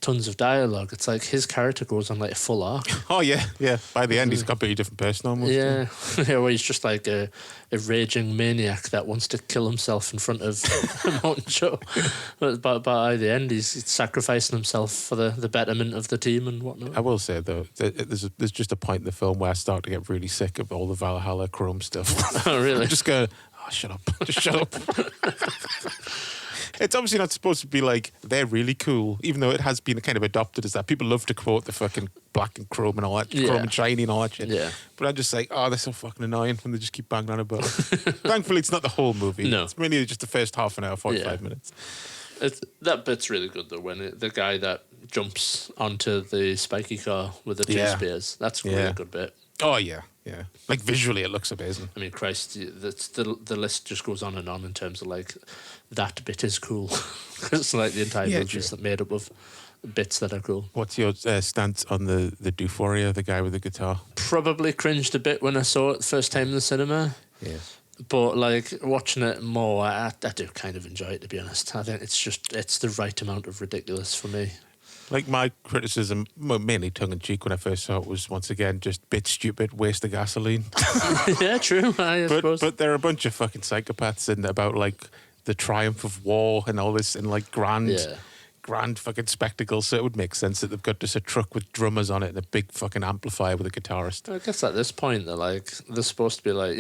Speaker 3: tons of dialogue, it's like his character goes on like a full arc.
Speaker 2: Oh yeah. By the end, he's a completely different person almost.
Speaker 3: Yeah, where he's just like a raging maniac that wants to kill himself in front of Immortan Joe. But by the end, he's sacrificing himself for the betterment of the team and whatnot.
Speaker 2: I will say though, there's just a point in the film where I start to get really sick of all the Valhalla Chrome stuff.
Speaker 3: Oh really?
Speaker 2: I'm just going, shut up, just shut up. It's obviously not supposed to be like they're really cool, even though it has been kind of adopted as that. People love to quote the fucking black and chrome and all that, chrome and shiny and all that shit.
Speaker 3: Yeah.
Speaker 2: But I'm just like, they're so fucking annoying when they just keep banging on about it. Thankfully, it's not the whole movie.
Speaker 3: No.
Speaker 2: It's really just the first half an hour, 45 minutes.
Speaker 3: That bit's really good though, when the guy that jumps onto the spiky car with the two spears. That's a really good bit.
Speaker 2: Oh yeah. Like visually, it looks amazing.
Speaker 3: I mean, Christ, the list just goes on and on in terms of like that bit is cool. It's like the entire movie is made up of bits that are cool.
Speaker 2: What's your stance on the Duforia, the guy with the guitar?
Speaker 3: Probably cringed a bit when I saw it the first time in the cinema.
Speaker 2: Yes.
Speaker 3: But like watching it more, I do kind of enjoy it, to be honest. I think it's the right amount of ridiculous for me.
Speaker 2: Like my criticism, mainly tongue in cheek when I first saw it, was once again just bit stupid, waste of gasoline.
Speaker 3: Yeah, true. I suppose.
Speaker 2: But there are a bunch of fucking psychopaths in about like the triumph of war and all this, and like grand fucking spectacle. So it would make sense that they've got just a truck with drummers on it and a big fucking amplifier with a guitarist.
Speaker 3: I guess at this point they're supposed to be like,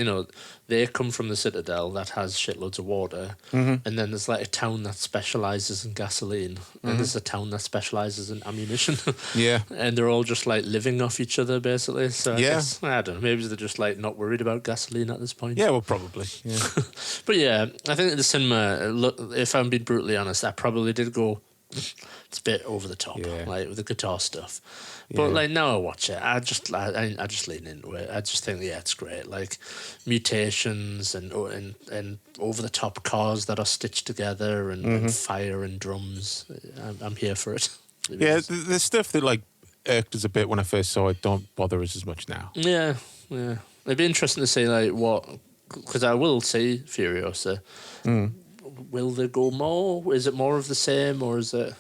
Speaker 3: they come from the Citadel that has shitloads of water, and then there's like a town that specialises in gasoline, and there's a town that specialises in ammunition.
Speaker 2: Yeah.
Speaker 3: And they're all just like living off each other basically. So I guess, I don't know, maybe they're just like not worried about gasoline at this point.
Speaker 2: Yeah, well, probably. Yeah.
Speaker 3: But yeah, I think at the cinema, if I'm being brutally honest, I probably did go, it's a bit over the top, like with the guitar stuff. But like now I watch it, I just lean into it. I just think, it's great. Like mutations and over the top cars that are stitched together and fire and drums. I'm here for it.
Speaker 2: Yeah, the stuff that like irked us a bit when I first saw it don't bother us as much now.
Speaker 3: Yeah. It'd be interesting to see like what, because I will see Furiosa. Will there go more? Is it more of the same, or is it?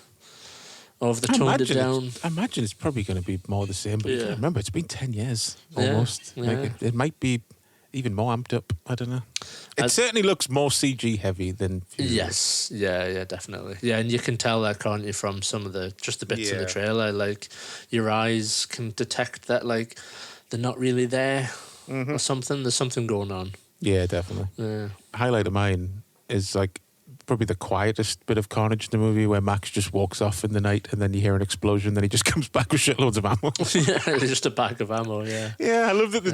Speaker 3: Or have they toned it down?
Speaker 2: I imagine it's probably going to be more the same. But you gotta remember, it's been 10 years almost.
Speaker 3: Yeah.
Speaker 2: Like it might be even more amped up. I don't know. It certainly looks more CG heavy than Furious.
Speaker 3: Yes, yeah, definitely. Yeah, and you can tell that, can't you, from some of the bits in the trailer. Like your eyes can detect that, like they're not really there or something. There's something going on.
Speaker 2: Yeah, definitely.
Speaker 3: Yeah.
Speaker 2: Highlight of mine is like probably the quietest bit of carnage in the movie, where Max just walks off in the night and then you hear an explosion, then he just comes back with shitloads of ammo.
Speaker 3: Yeah, just a bag of ammo, yeah.
Speaker 2: Yeah, I love that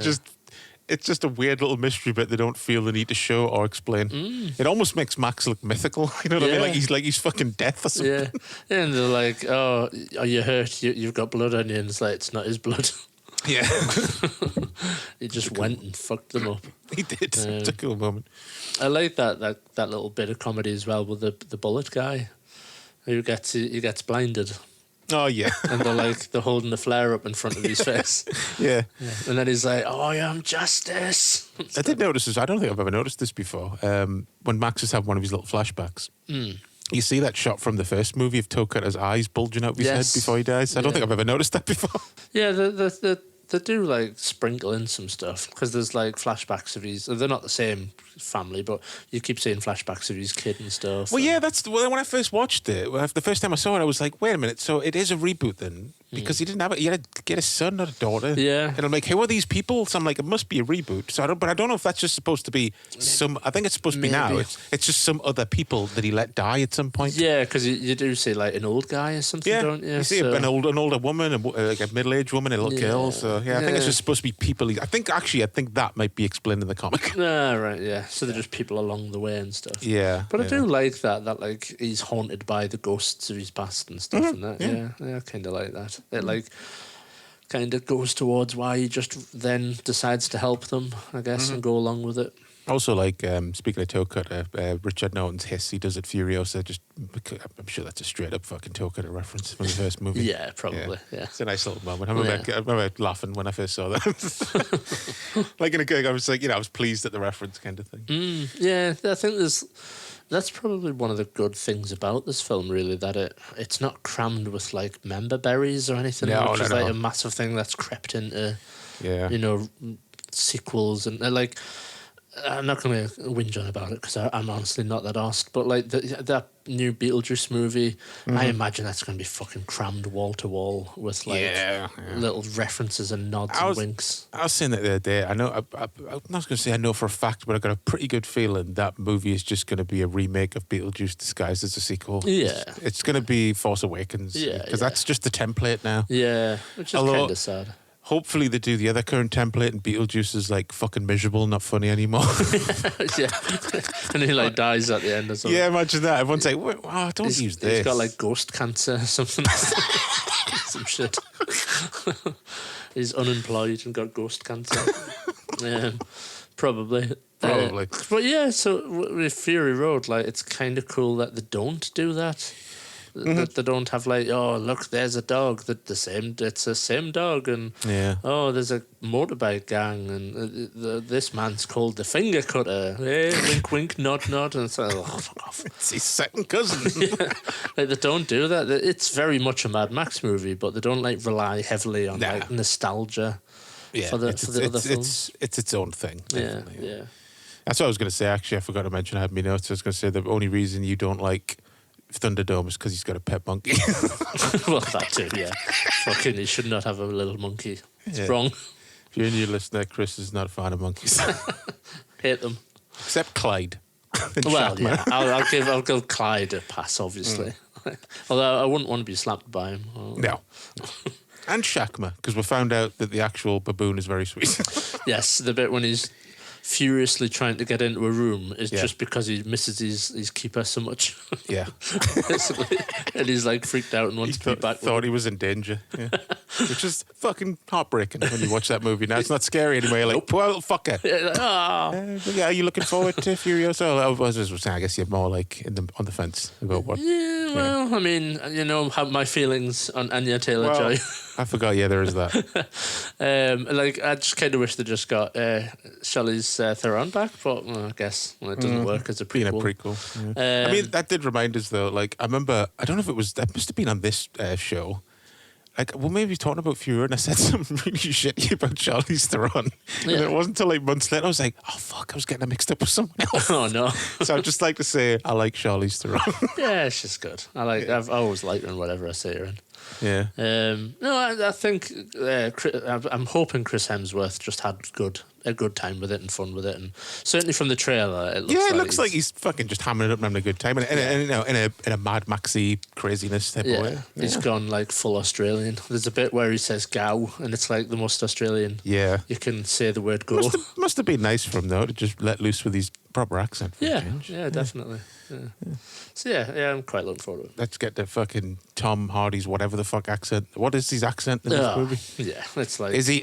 Speaker 2: it's just a weird little mystery bit they don't feel the need to show or explain. It almost makes Max look mythical. You know what I mean? Like he's fucking death or something.
Speaker 3: Yeah, and they're like, oh, are you hurt? You've got blood on you, and it's like, it's not his blood.
Speaker 2: Yeah.
Speaker 3: He just went and fucked them up.
Speaker 2: He did. It's a cool moment.
Speaker 3: I like that little bit of comedy as well with the bullet guy who gets blinded.
Speaker 2: Oh yeah.
Speaker 3: And they're holding the flare up in front of his face.
Speaker 2: Yeah.
Speaker 3: And then he's like, "Oh, I am justice."
Speaker 2: I did notice this. I don't think I've ever noticed this before. When Max is having one of his little flashbacks. You see that shot from the first movie of Toe Cutter's eyes bulging out of his head before he dies? I don't think I've ever noticed that before. Yeah,
Speaker 3: they do like sprinkle in some stuff because there's like flashbacks of his. They're not the same family, but you keep seeing flashbacks of his kid and stuff.
Speaker 2: Well, when I first watched it, the first time I saw it, I was like, wait a minute, so it is a reboot then? Because he didn't have it. He had to get a son or a daughter.
Speaker 3: Yeah.
Speaker 2: And I'm like, who are these people? So I'm like, it must be a reboot. So I don't know if that's just supposed to be some. I think it's supposed to be now. It's just some other people that he let die at some point.
Speaker 3: Yeah, because you do see like an old guy or something, don't you?
Speaker 2: You see an older woman, like a middle-aged woman, and a little girl. So I think it's just supposed to be people. I think that might be explained in the comic.
Speaker 3: Ah, right, yeah. So they're just people along the way and stuff.
Speaker 2: Yeah.
Speaker 3: But I do like that like he's haunted by the ghosts of his past and stuff and that. Yeah, I kind of like that. It like kind of goes towards why he just then decides to help them, I guess, and go along with it.
Speaker 2: Also, like, speaking of Toe Cutter, Richard Norton's hiss he does at Furiosa, I'm sure that's a straight-up fucking Toe Cutter reference from the first movie.
Speaker 3: Yeah, probably, yeah.
Speaker 2: It's a nice little moment. I remember laughing when I first saw that. Like, I was like, I was pleased at the reference kind of thing.
Speaker 3: Yeah, I think that's probably one of the good things about this film, really, that it's not crammed with, like, member berries or anything, which is like a massive thing that's crept into, sequels and, like... I'm not going to whinge on about it because I'm honestly not that arsed, but like that new Beetlejuice movie, I imagine that's going to be fucking crammed wall to wall with like little references and nods and winks.
Speaker 2: I was saying that the other day. I know. I'm not going to say I know for a fact, but I got a pretty good feeling that movie is just going to be a remake of Beetlejuice disguised as a sequel.
Speaker 3: Yeah,
Speaker 2: it's going to be Force Awakens. Yeah, because that's just the template now.
Speaker 3: Yeah, which is kind of sad.
Speaker 2: Hopefully they do the other current template and Beetlejuice is like fucking miserable, not funny anymore.
Speaker 3: Yeah. And he like dies at the end or something.
Speaker 2: Yeah, imagine that. Everyone's like, don't use this.
Speaker 3: He's got like ghost cancer or something. Some shit. He's unemployed and got ghost cancer. Probably.
Speaker 2: Probably.
Speaker 3: But yeah, so with Fury Road, like, it's kind of cool that they don't do that. That they don't have like, oh look, there's a dog it's the same dog, and oh, there's a motorbike gang, and this man's called the Finger Cutter. Hey, wink, wink, nod, nod, and it's like, oh, fuck off.
Speaker 2: It's his second cousin.
Speaker 3: Yeah. Like, they don't do that. It's very much a Mad Max movie, but they don't like rely heavily on like nostalgia.
Speaker 2: Yeah,
Speaker 3: for the other films.
Speaker 2: It's its own thing. Definitely.
Speaker 3: Yeah.
Speaker 2: That's what I was going to say. Actually, I forgot to mention. I had my notes. I was going to say the only reason you don't like Thunderdome is because he's got a pet monkey.
Speaker 3: Well, that too, yeah. Fucking, he should not have a little monkey. It's wrong.
Speaker 2: If you're a new listener, Chris is not a fan of monkeys.
Speaker 3: Hate them.
Speaker 2: Except Clyde.
Speaker 3: Well, yeah. I'll give Clyde a pass, obviously. Although I wouldn't want to be slapped by him.
Speaker 2: No. And Shakma, because we found out that the actual baboon is very sweet.
Speaker 3: Yes, the bit when he's furiously trying to get into a room is just because he misses his keeper so much. Yeah. Basically. And he's like freaked out and wants to be back.
Speaker 2: Thought he was in danger. Yeah. Which is fucking heartbreaking when you watch that movie. Now it's not scary anymore. You're like, well, fucker. Yeah, are you looking forward to Furiosa? I guess you're more like on the fence about what.
Speaker 3: Yeah, well, I mean, you know, how my feelings on Anya Taylor-Joy.
Speaker 2: I forgot, there is that.
Speaker 3: Like, I just kind of wish they just got Charlize Theron back, but I guess it doesn't work as a prequel.
Speaker 2: Being a prequel. Yeah. I mean, that did remind us, though, like, I remember, I don't know if it was, that must have been on this show. Like, well, maybe talking about Fury, and I said something really shitty about Charlize Theron. Yeah. And it wasn't until like months later I was like, oh fuck, I was getting her mixed up with someone else.
Speaker 3: Oh no.
Speaker 2: So I'd just like to say I like Charlize Theron.
Speaker 3: Yeah, she's good. I've always liked her in whatever I see her in.
Speaker 2: Yeah.
Speaker 3: No, I think I'm hoping Chris Hemsworth just had a good time with it and fun with it, and certainly from the trailer, it looks like
Speaker 2: he's fucking just hammering it up and having a good time, in a Mad Maxy craziness type of way. Yeah.
Speaker 3: He's gone like full Australian. There's a bit where he says "gow," and it's like the most Australian.
Speaker 2: Yeah,
Speaker 3: you can say the word "go."
Speaker 2: Must have been nice for him though to just let loose with his proper accent. For a change.
Speaker 3: Yeah, definitely. Yeah. So yeah, I'm quite looking forward to it.
Speaker 2: Let's get the fucking Tom Hardy's whatever the fuck accent. What is his accent in this movie?
Speaker 3: Yeah, it's like
Speaker 2: is he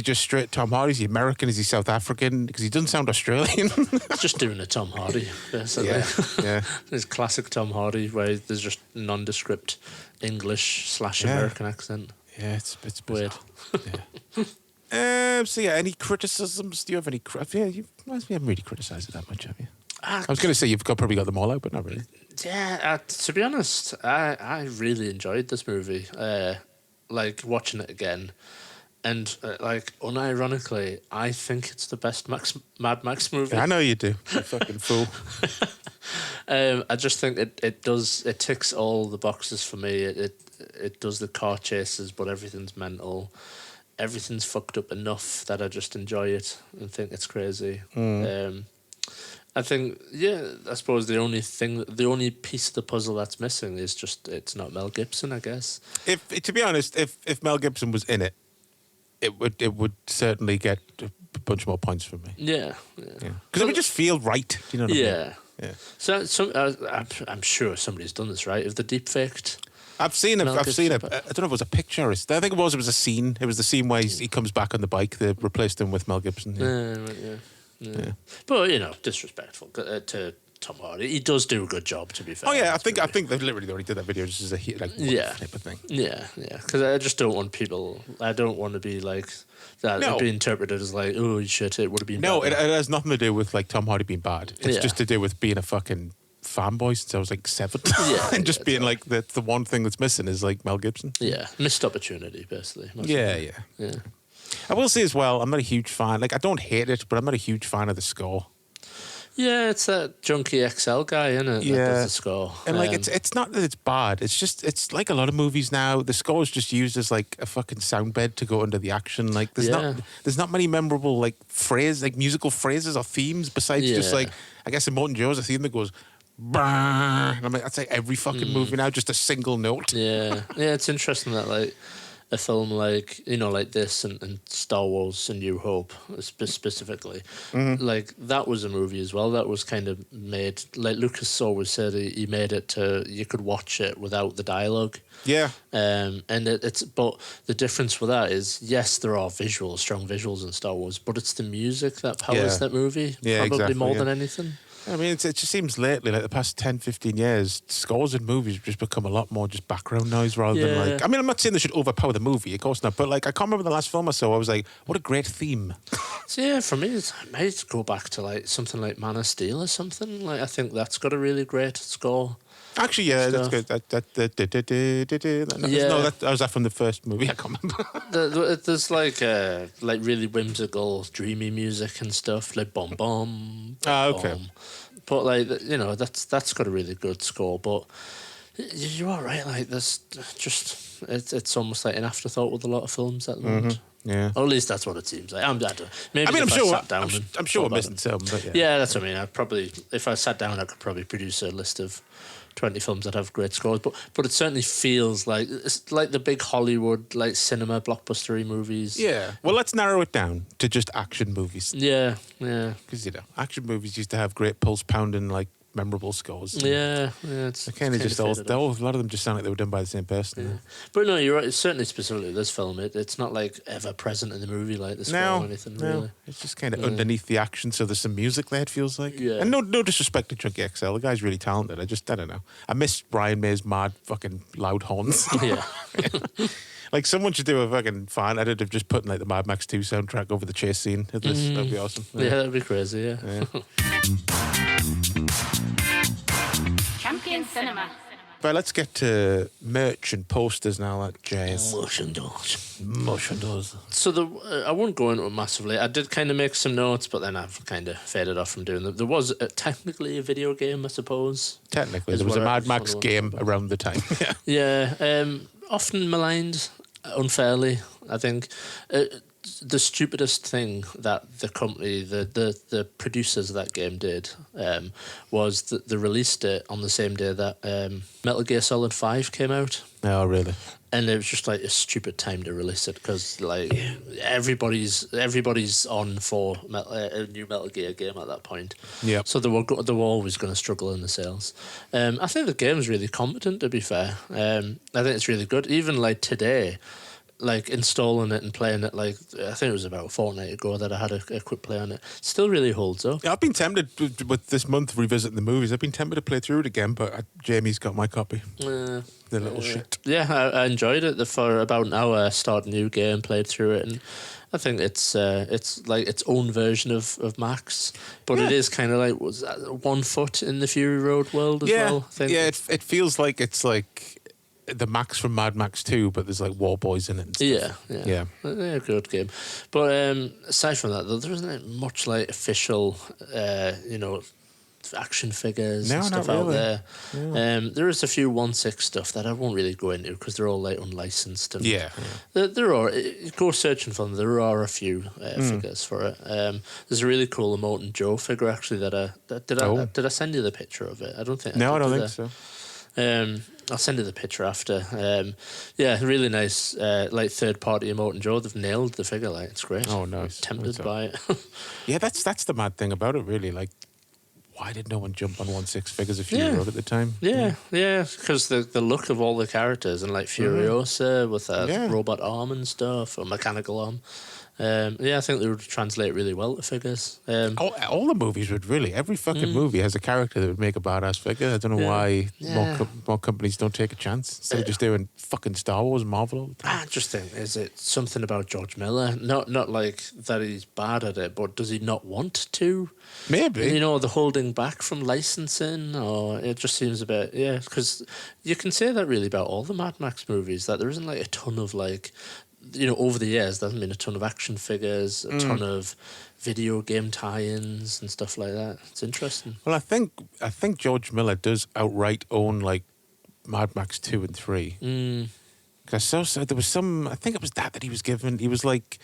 Speaker 2: just straight Tom Hardy? Is he American? Is he South African? Because he doesn't sound Australian.
Speaker 3: He's just doing a Tom Hardy, basically.
Speaker 2: Yeah.
Speaker 3: There's classic Tom Hardy where there's just nondescript English/American accent.
Speaker 2: Yeah, it's
Speaker 3: weird.
Speaker 2: So any criticisms? Do you have any? You haven't really criticised it that much, have you? I was going to say you've probably got them all out, but not really.
Speaker 3: Yeah, to be honest, I really enjoyed this movie. Like watching it again, and like unironically, I think it's the best Mad Max movie.
Speaker 2: Yeah, I know you do. You fucking fool.
Speaker 3: I just think it ticks all the boxes for me. It does the car chases, but everything's mental. Everything's fucked up enough that I just enjoy it and think it's crazy. I think, I suppose the only piece of the puzzle that's missing is just it's not Mel Gibson, I guess.
Speaker 2: To be honest, if Mel Gibson was in it, it would certainly get a bunch more points from me. Yeah. Because it would just feel right. Do you know what I mean? Yeah.
Speaker 3: So I'm sure somebody's done this, right? If the deep faked.
Speaker 2: I've seen it. I don't know if it was a picture. I think it was a scene. It was the scene where he comes back on the bike. They replaced him with Mel Gibson.
Speaker 3: Yeah. But disrespectful to Tom Hardy. He does do a good job, to be fair.
Speaker 2: Oh yeah, I think they've literally already did that video just as a type of thing.
Speaker 3: Yeah. Because I just don't want people. I don't want to be like that. No. Be interpreted as like, oh shit, it would have been.
Speaker 2: No, it has nothing to do with like Tom Hardy being bad. It's just to do with being a fucking fanboy since I was like 7. And just being like the one thing that's missing is like Mel Gibson.
Speaker 3: Yeah, missed opportunity, basically.
Speaker 2: Yeah. I will say as well, I'm not a huge fan. Like, I don't hate it, but I'm not a huge fan of the score.
Speaker 3: Yeah, it's that Junkie XL guy, isn't it?
Speaker 2: Yeah.
Speaker 3: That does the score.
Speaker 2: And like, it's not that it's bad. It's just, it's like a lot of movies now. The score is just used as like a fucking sound bed to go into the action. Like, there's not many memorable like musical phrases or themes besides just like, I guess in Morton Joe's a theme that goes. And I'm like, that's like every fucking movie now, just a single note.
Speaker 3: Yeah, it's interesting that like a film like like this and Star Wars: A New Hope specifically, like that was a movie as well that was kind of made like Lucas always said he made it to you could watch it without the dialogue.
Speaker 2: Yeah.
Speaker 3: And it's but the difference with that is yes there are strong visuals in Star Wars, but it's the music that powers that movie probably
Speaker 2: exactly,
Speaker 3: more than anything.
Speaker 2: I mean, it just seems lately, like the past 10, 15 years, scores in movies have just become a lot more just background noise rather than like... I mean, I'm not saying they should overpower the movie, of course not, but like, I can't remember the last film I saw, I was like, what a great theme.
Speaker 3: So yeah, for me, I might go back to like something like Man of Steel or something. Like I think that's got a really great score.
Speaker 2: Actually, yeah, that's good. No, that was that from the first movie. I can't remember.
Speaker 3: There's like really whimsical, dreamy music and stuff, like bomb bomb.
Speaker 2: Okay.
Speaker 3: Bomb. But like that's got a really good score. But you are right. Like there's just it's almost like an afterthought with a lot of films at the moment.
Speaker 2: Yeah.
Speaker 3: Or at least that's what it seems like. I'm
Speaker 2: sure we're missing some, but yeah.
Speaker 3: Yeah, that's what I mean. If I sat down, I could probably produce a list of 20 films that have great scores. But it certainly feels like it's like the big Hollywood like cinema blockbustery movies.
Speaker 2: Yeah. Well, let's narrow it down to just action movies.
Speaker 3: Yeah.
Speaker 2: Because action movies used to have great pulse pounding like memorable scores.
Speaker 3: Yeah. It's
Speaker 2: kind of just a lot of them just sound like they were done by the same person.
Speaker 3: Yeah. But no, you're right. It's certainly specifically this film. It's not like ever present in the movie like the score or anything. Really,
Speaker 2: it's just kind of underneath the action. So there's some music there. It feels like.
Speaker 3: Yeah.
Speaker 2: And no disrespect to Chunky XL. The guy's really talented. I don't know. I miss Brian May's mad fucking loud horns.
Speaker 3: Yeah.
Speaker 2: Like someone should do a fucking fan edit of just putting like the Mad Max 2 soundtrack over the chase scene of this. That'd be awesome.
Speaker 3: Yeah, that'd be crazy. Yeah.
Speaker 1: Champion Cinema.
Speaker 2: But let's get to merch and posters now, that jazz.
Speaker 3: Motion doors.
Speaker 2: So
Speaker 3: So I won't go into it massively. I did kind of make some notes, but then I've kind of faded off from doing them. There was technically a video game, I suppose.
Speaker 2: Technically, there was a Mad Max game around the time.
Speaker 3: Yeah. Often maligned unfairly, I think. The stupidest thing that the company, the producers of that game did was that they released it on the same day that Metal Gear Solid 5 came out.
Speaker 2: Oh, really?
Speaker 3: And it was just like a stupid time to release it because like everybody's on for a new Metal Gear game at that point.
Speaker 2: Yeah.
Speaker 3: So they were always going to struggle in the sales. I think the game's really competent, to be fair. I think it's really good. Even like today, like installing it and playing it, like I think it was about a fortnight ago that I had a quick play on it. Still really holds up.
Speaker 2: Yeah, I've been tempted with this month revisiting the movies. I've been tempted to play through it again, but Jamie's got my copy. The little shit.
Speaker 3: Yeah, I enjoyed it for about an hour. I started a new game, played through it, and I think it's like its own version of Max, but it is kind of like 1 foot in the Fury Road world as well. I think.
Speaker 2: Yeah, it feels like it's like the Max from Mad Max 2, but there's like war boys in it and stuff.
Speaker 3: Yeah. Good game. But aside from that, there isn't much like official, action figures and stuff out there. Yeah. There is a few 1/6 stuff that I won't really go into because they're all like unlicensed. And there are, go searching for them. There are a few figures for it. There's a really cool Immortan Joe figure actually did I send you the picture of it? I don't think.
Speaker 2: No, I don't think so.
Speaker 3: I'll send you the picture after. Really nice, like third-party Immortan Joe. They've nailed the figure. Like it's great.
Speaker 2: Oh, nice.
Speaker 3: Tempted by it.
Speaker 2: Yeah, that's the mad thing about it. Really, like, why did no one jump on 1/6 figures if you wrote at the time?
Speaker 3: Yeah, because the look of all the characters and like Furiosa with a robot arm and stuff, or mechanical arm. I think they would translate really well to figures.
Speaker 2: All the movies would really. Every fucking movie has a character that would make a badass figure. I don't know why more companies don't take a chance instead of just doing fucking Star Wars and Marvel all the time.
Speaker 3: I just think, is it something about George Miller? Not like that he's bad at it, but does he not want to?
Speaker 2: Maybe.
Speaker 3: The holding back from licensing, or it just seems a bit, because you can say that really about all the Mad Max movies, that there isn't like a ton of like, over the years, there hasn't been a ton of action figures, a ton of video game tie-ins and stuff like that. It's interesting.
Speaker 2: Well, I think George Miller does outright own like Mad Max 2 and 3. Because there was some, I think it was that he was given. He was like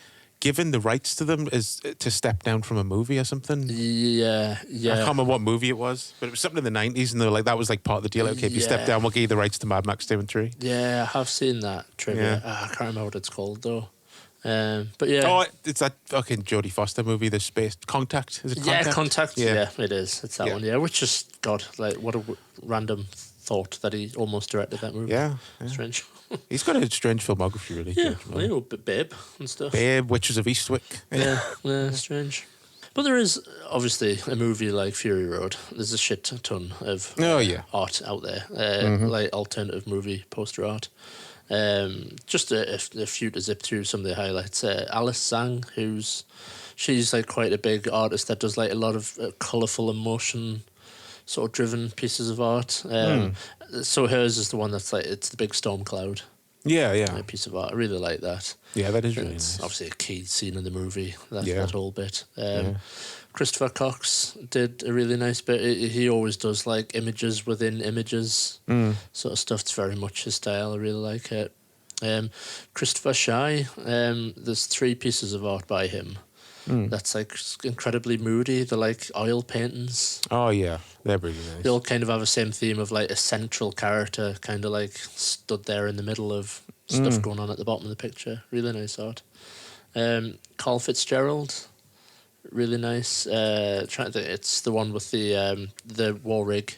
Speaker 2: given the rights to them as to step down from a movie or something.
Speaker 3: Yeah.
Speaker 2: I can't remember what movie it was, but it was something in the 90s, and they were like, that was like part of the deal. Okay, if you step down, we'll give you the rights to Mad Max 2 and 3.
Speaker 3: Yeah, I have seen that trivia.
Speaker 2: Yeah.
Speaker 3: I can't remember what it's called though. But yeah.
Speaker 2: Oh, it's that fucking Jodie Foster movie, The Space Contact. Is it Contact?
Speaker 3: Yeah, Contact. Yeah, it is. It's that
Speaker 2: Yeah.
Speaker 3: one. Yeah, which is God, like what a random thought that he almost directed that movie.
Speaker 2: Yeah.
Speaker 3: Strange.
Speaker 2: He's got a strange filmography, really.
Speaker 3: Yeah,
Speaker 2: George Miller.
Speaker 3: you know, Babe and stuff.
Speaker 2: Babe, Witches of Eastwick.
Speaker 3: Yeah, strange. But there is obviously a movie like Fury Road. There's a shit ton of art out there, like alternative movie poster art. Just a few to zip through some of the highlights. Alice Zhang, she's like quite a big artist that does like a lot of colourful emotion sort of driven pieces of art. So hers is the one that's like, it's the big storm cloud.
Speaker 2: Yeah.
Speaker 3: Piece of art. I really like that.
Speaker 2: Yeah, that is really
Speaker 3: It's
Speaker 2: nice.
Speaker 3: obviously a key scene in the movie, that whole bit. Christopher Cox did a really nice bit. He always does like images within images, sort of stuff. It's very much his style. I really like it. Christopher Shy, there's 3 pieces of art by him. That's like incredibly moody. They're like oil paintings.
Speaker 2: Oh, yeah. They're really nice.
Speaker 3: They all kind of have the same theme of like a central character kind of like stood there in the middle of stuff going on at the bottom of the picture. Really nice art. Carl Fitzgerald, really nice. It's the one with the war rig.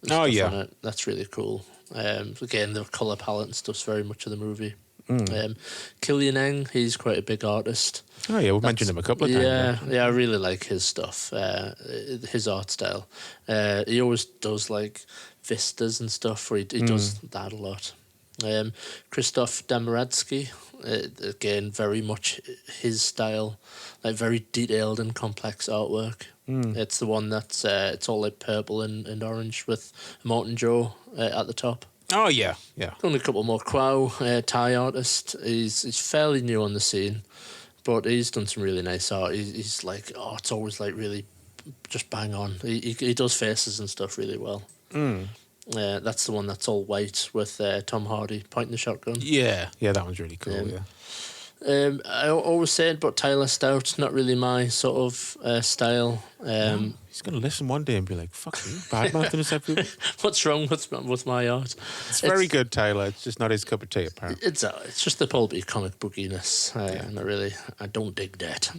Speaker 3: and
Speaker 2: Oh,
Speaker 3: stuff
Speaker 2: yeah.
Speaker 3: on it. That's really cool. Again, the colour palette and stuff's very much of the movie. Killian Eng, he's quite a big artist.
Speaker 2: Oh, yeah, we've mentioned him a couple of times.
Speaker 3: Yeah, I really like his stuff, his art style. He always does like vistas and stuff, where he does that a lot. Krzysztof Damaradsky, again, very much his style, like very detailed and complex artwork. It's the one that's it's all like purple and orange with Morton Joe at the top.
Speaker 2: Oh, yeah.
Speaker 3: Only a couple more. Kwao, Thai artist. He's fairly new on the scene, but he's done some really nice art. He's like, it's always like really just bang on. He does faces and stuff really well. That's the one that's all white with Tom Hardy pointing the shotgun.
Speaker 2: Yeah, that one's really cool, yeah.
Speaker 3: I always say it, but Tyler Stout, not really my sort of style.
Speaker 2: He's going to listen one day and be like, fuck you, bad-mouthing us every week.
Speaker 3: What's wrong with my art?
Speaker 2: It's very good, Tyler. It's just not his cup of tea, apparently.
Speaker 3: It's just the pulpy comic bookiness. I don't dig that.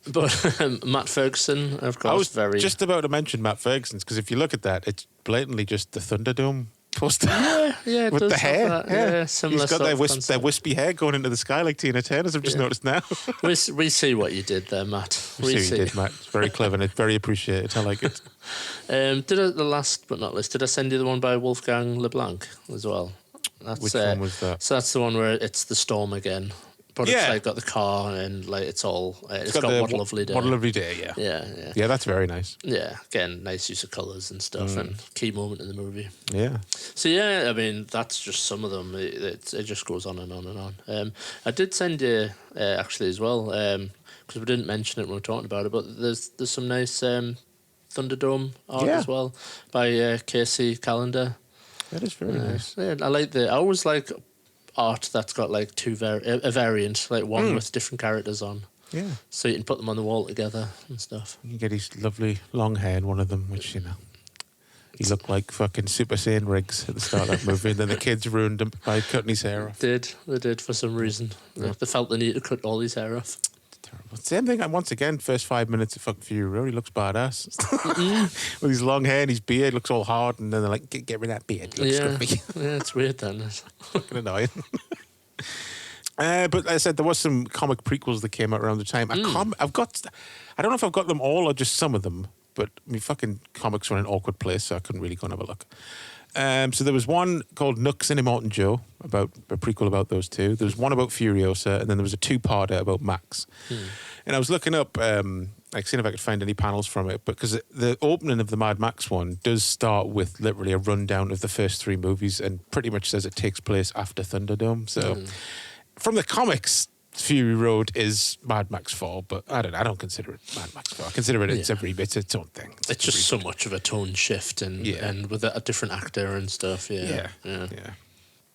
Speaker 3: But Matt Ferguson, of course,
Speaker 2: I was just about to mention Matt Ferguson's, because if you look at that, it's blatantly just the Thunderdome poster.
Speaker 3: Yeah, it
Speaker 2: with
Speaker 3: does
Speaker 2: the hair.
Speaker 3: have that. Yeah, similar.
Speaker 2: He's got
Speaker 3: sort
Speaker 2: their,
Speaker 3: of
Speaker 2: their wispy hair going into the sky like Tina Turner's. I've just noticed now.
Speaker 3: we see what you did there, Matt.
Speaker 2: We see what you did, Matt. It's very clever and it's very appreciated. I like it.
Speaker 3: The last but not least, did I send you the one by Wolfgang LeBlanc as well?
Speaker 2: Which one was that?
Speaker 3: So that's the one where it's the storm again. But it's like got the car and like it's all it's got What a Lovely Day.
Speaker 2: What a Lovely Day, yeah. Yeah, that's very nice.
Speaker 3: Yeah, again, nice use of colours and stuff and key moment in the movie.
Speaker 2: Yeah.
Speaker 3: So yeah, I mean that's just some of them. It just goes on and on and on. I did send you actually as well because we didn't mention it when we were talking about it, but there's some nice Thunderdome art as well by Casey Callender.
Speaker 2: That is very nice.
Speaker 3: Yeah, I always like art that's got like a variant, like one with different characters on.
Speaker 2: Yeah.
Speaker 3: So you can put them on the wall together and stuff.
Speaker 2: You get his lovely long hair in one of them, which, he looked like fucking Super Saiyan Riggs at the start of that movie, and then the kids ruined him by cutting his hair off.
Speaker 3: They did for some reason.
Speaker 2: Yeah.
Speaker 3: They felt the need to cut all his hair off.
Speaker 2: Terrible. Same thing, once again, first 5 minutes of fucking Fury Road, he looks badass. With his long hair and his beard, looks all hard, and then they're like, get rid of that beard, it looks scruffy.
Speaker 3: Yeah, it's weird then.
Speaker 2: Fucking annoying. But I said there was some comic prequels that came out around the time. I don't know if I've got them all or just some of them, but fucking comics were in an awkward place, so I couldn't really go and have a look. So there was one called Nux and Immortan Joe, about a prequel about those two. There was one about Furiosa, and then there was a 2-parter about Max. And I was looking up, seeing if I could find any panels from it, because the opening of the Mad Max one does start with literally a rundown of the first 3 movies, and pretty much says it takes place after Thunderdome. So from the comics, Fury Road is Mad Max 4, but I don't consider it Mad Max 4. I consider it it's its own thing.
Speaker 3: It's just so much of a tone shift and with a different actor and stuff. Yeah.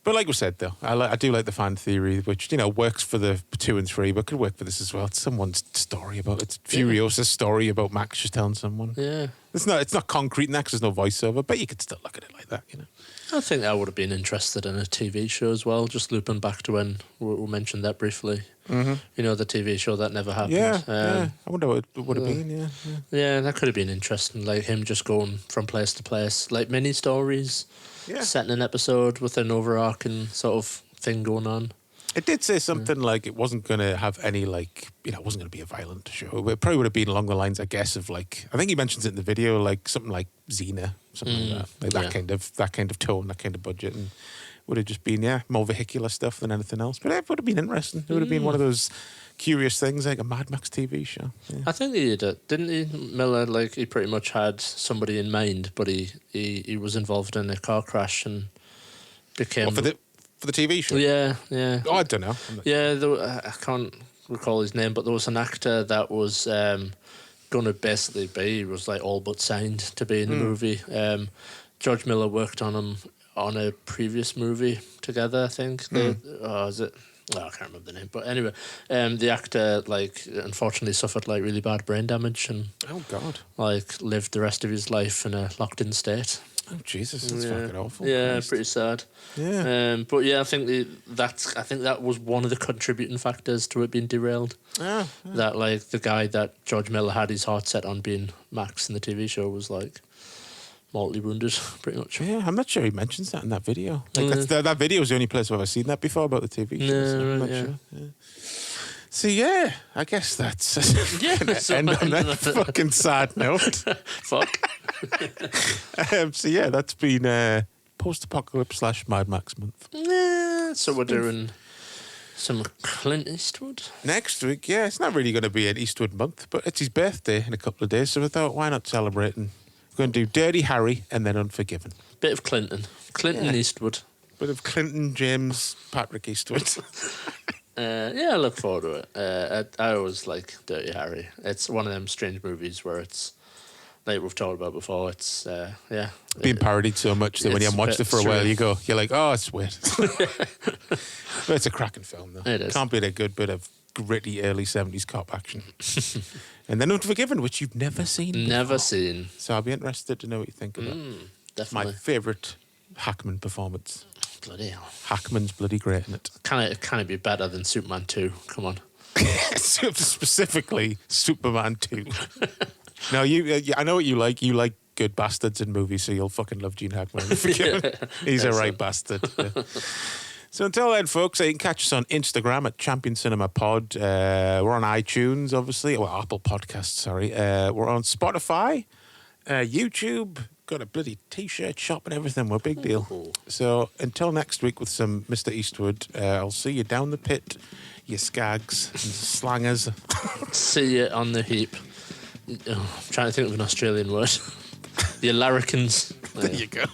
Speaker 2: But like we said, though, I do like the fan theory, which, works for the 2 and 3, but could work for this as well. It's someone's story about it. It's Furiosa's story about Max just telling someone.
Speaker 3: Yeah.
Speaker 2: It's not concrete in that 'cause there's no voiceover, but you could still look at it like that,
Speaker 3: I think I would have been interested in a TV show as well, just looping back to when we mentioned that briefly. Mm-hmm. The TV show that never happened.
Speaker 2: Yeah. I wonder what it would have been, yeah.
Speaker 3: Yeah, that could have been interesting, like him just going from place to place, like mini stories.
Speaker 2: Yeah.
Speaker 3: Setting an episode with an overarching sort of thing going on.
Speaker 2: It did say something like it wasn't going to have any, it wasn't going to be a violent show. It probably would have been along the lines, I guess, of I think he mentions it in the video, like something like Xena, something like that. Like that kind of tone, that kind of budget. And would have just been, more vehicular stuff than anything else. But it would have been interesting. It would have been one of those curious things, like a Mad Max TV show. Yeah.
Speaker 3: I think he did, didn't he? Miller, he pretty much had somebody in mind, but he was involved in a car crash and became...
Speaker 2: For the TV show?
Speaker 3: Yeah.
Speaker 2: Oh, I don't know.
Speaker 3: Yeah, I can't recall his name, but there was an actor that was going to basically be, he was all but signed to be in the movie. George Miller worked on him on a previous movie together, I think. Is it? Oh, I can't remember the name. But anyway, the actor, unfortunately suffered, really bad brain damage and...
Speaker 2: Oh, God.
Speaker 3: Lived the rest of his life in a locked-in state.
Speaker 2: Oh, Jesus, that's fucking awful.
Speaker 3: Yeah,
Speaker 2: Christ.
Speaker 3: pretty sad.
Speaker 2: Yeah.
Speaker 3: But yeah, I think that was one of the contributing factors to it being derailed.
Speaker 2: Yeah.
Speaker 3: That the guy that George Miller had his heart set on being Max in the TV show was mortally wounded, pretty much.
Speaker 2: Yeah, I'm not sure he mentions that in that video. That video is the only place I've ever seen that before about the TV show.
Speaker 3: Yeah, right, yeah.
Speaker 2: Sure. Yeah. So yeah, I guess that's
Speaker 3: so
Speaker 2: end on that fucking sad note.
Speaker 3: Fuck.
Speaker 2: So yeah, that's been post-apocalypse / Mad Max month.
Speaker 3: Yeah, so we're doing some Clint Eastwood
Speaker 2: next week. Yeah, it's not really going to be an Eastwood month, but it's his birthday in a couple of days, so we thought, why not celebrate? And we're going to do Dirty Harry and then Unforgiven.
Speaker 3: Bit of Clinton Eastwood.
Speaker 2: Bit of Clinton, James, Patrick Eastwood.
Speaker 3: I look forward to it. I always like Dirty Harry. It's one of them strange movies where it's, like we've talked about before, it's,
Speaker 2: being parodied so much that when you haven't watched it for a while, you're like, oh, it's weird. But it's a cracking film, though.
Speaker 3: It is.
Speaker 2: Can't beat a good bit of gritty early 70s cop action. And then Unforgiven, which you've never seen before.
Speaker 3: Never seen.
Speaker 2: So I'll be interested to know what you think of it.
Speaker 3: Definitely.
Speaker 2: My favourite Hackman performance.
Speaker 3: Bloody hell.
Speaker 2: Hackman's bloody great in it.
Speaker 3: Can it be better than Superman 2? Come on.
Speaker 2: Specifically, Superman 2. No, I know what you like. You like good bastards in movies, so you'll fucking love Gene Hackman. He's a right bastard. Yeah. So until then, folks, you can catch us on Instagram at Champion Cinema Pod. We're on iTunes, obviously. Well, Apple Podcasts, sorry. We're on Spotify, YouTube. Got a bloody T-shirt shop and everything. We're a big deal.
Speaker 3: Ooh.
Speaker 2: So until next week with some Mr. Eastwood, I'll see you down the pit, you skags and slangers.
Speaker 3: See you on the heap. I'm trying to think of an Australian word. The larrikins.
Speaker 2: There you go.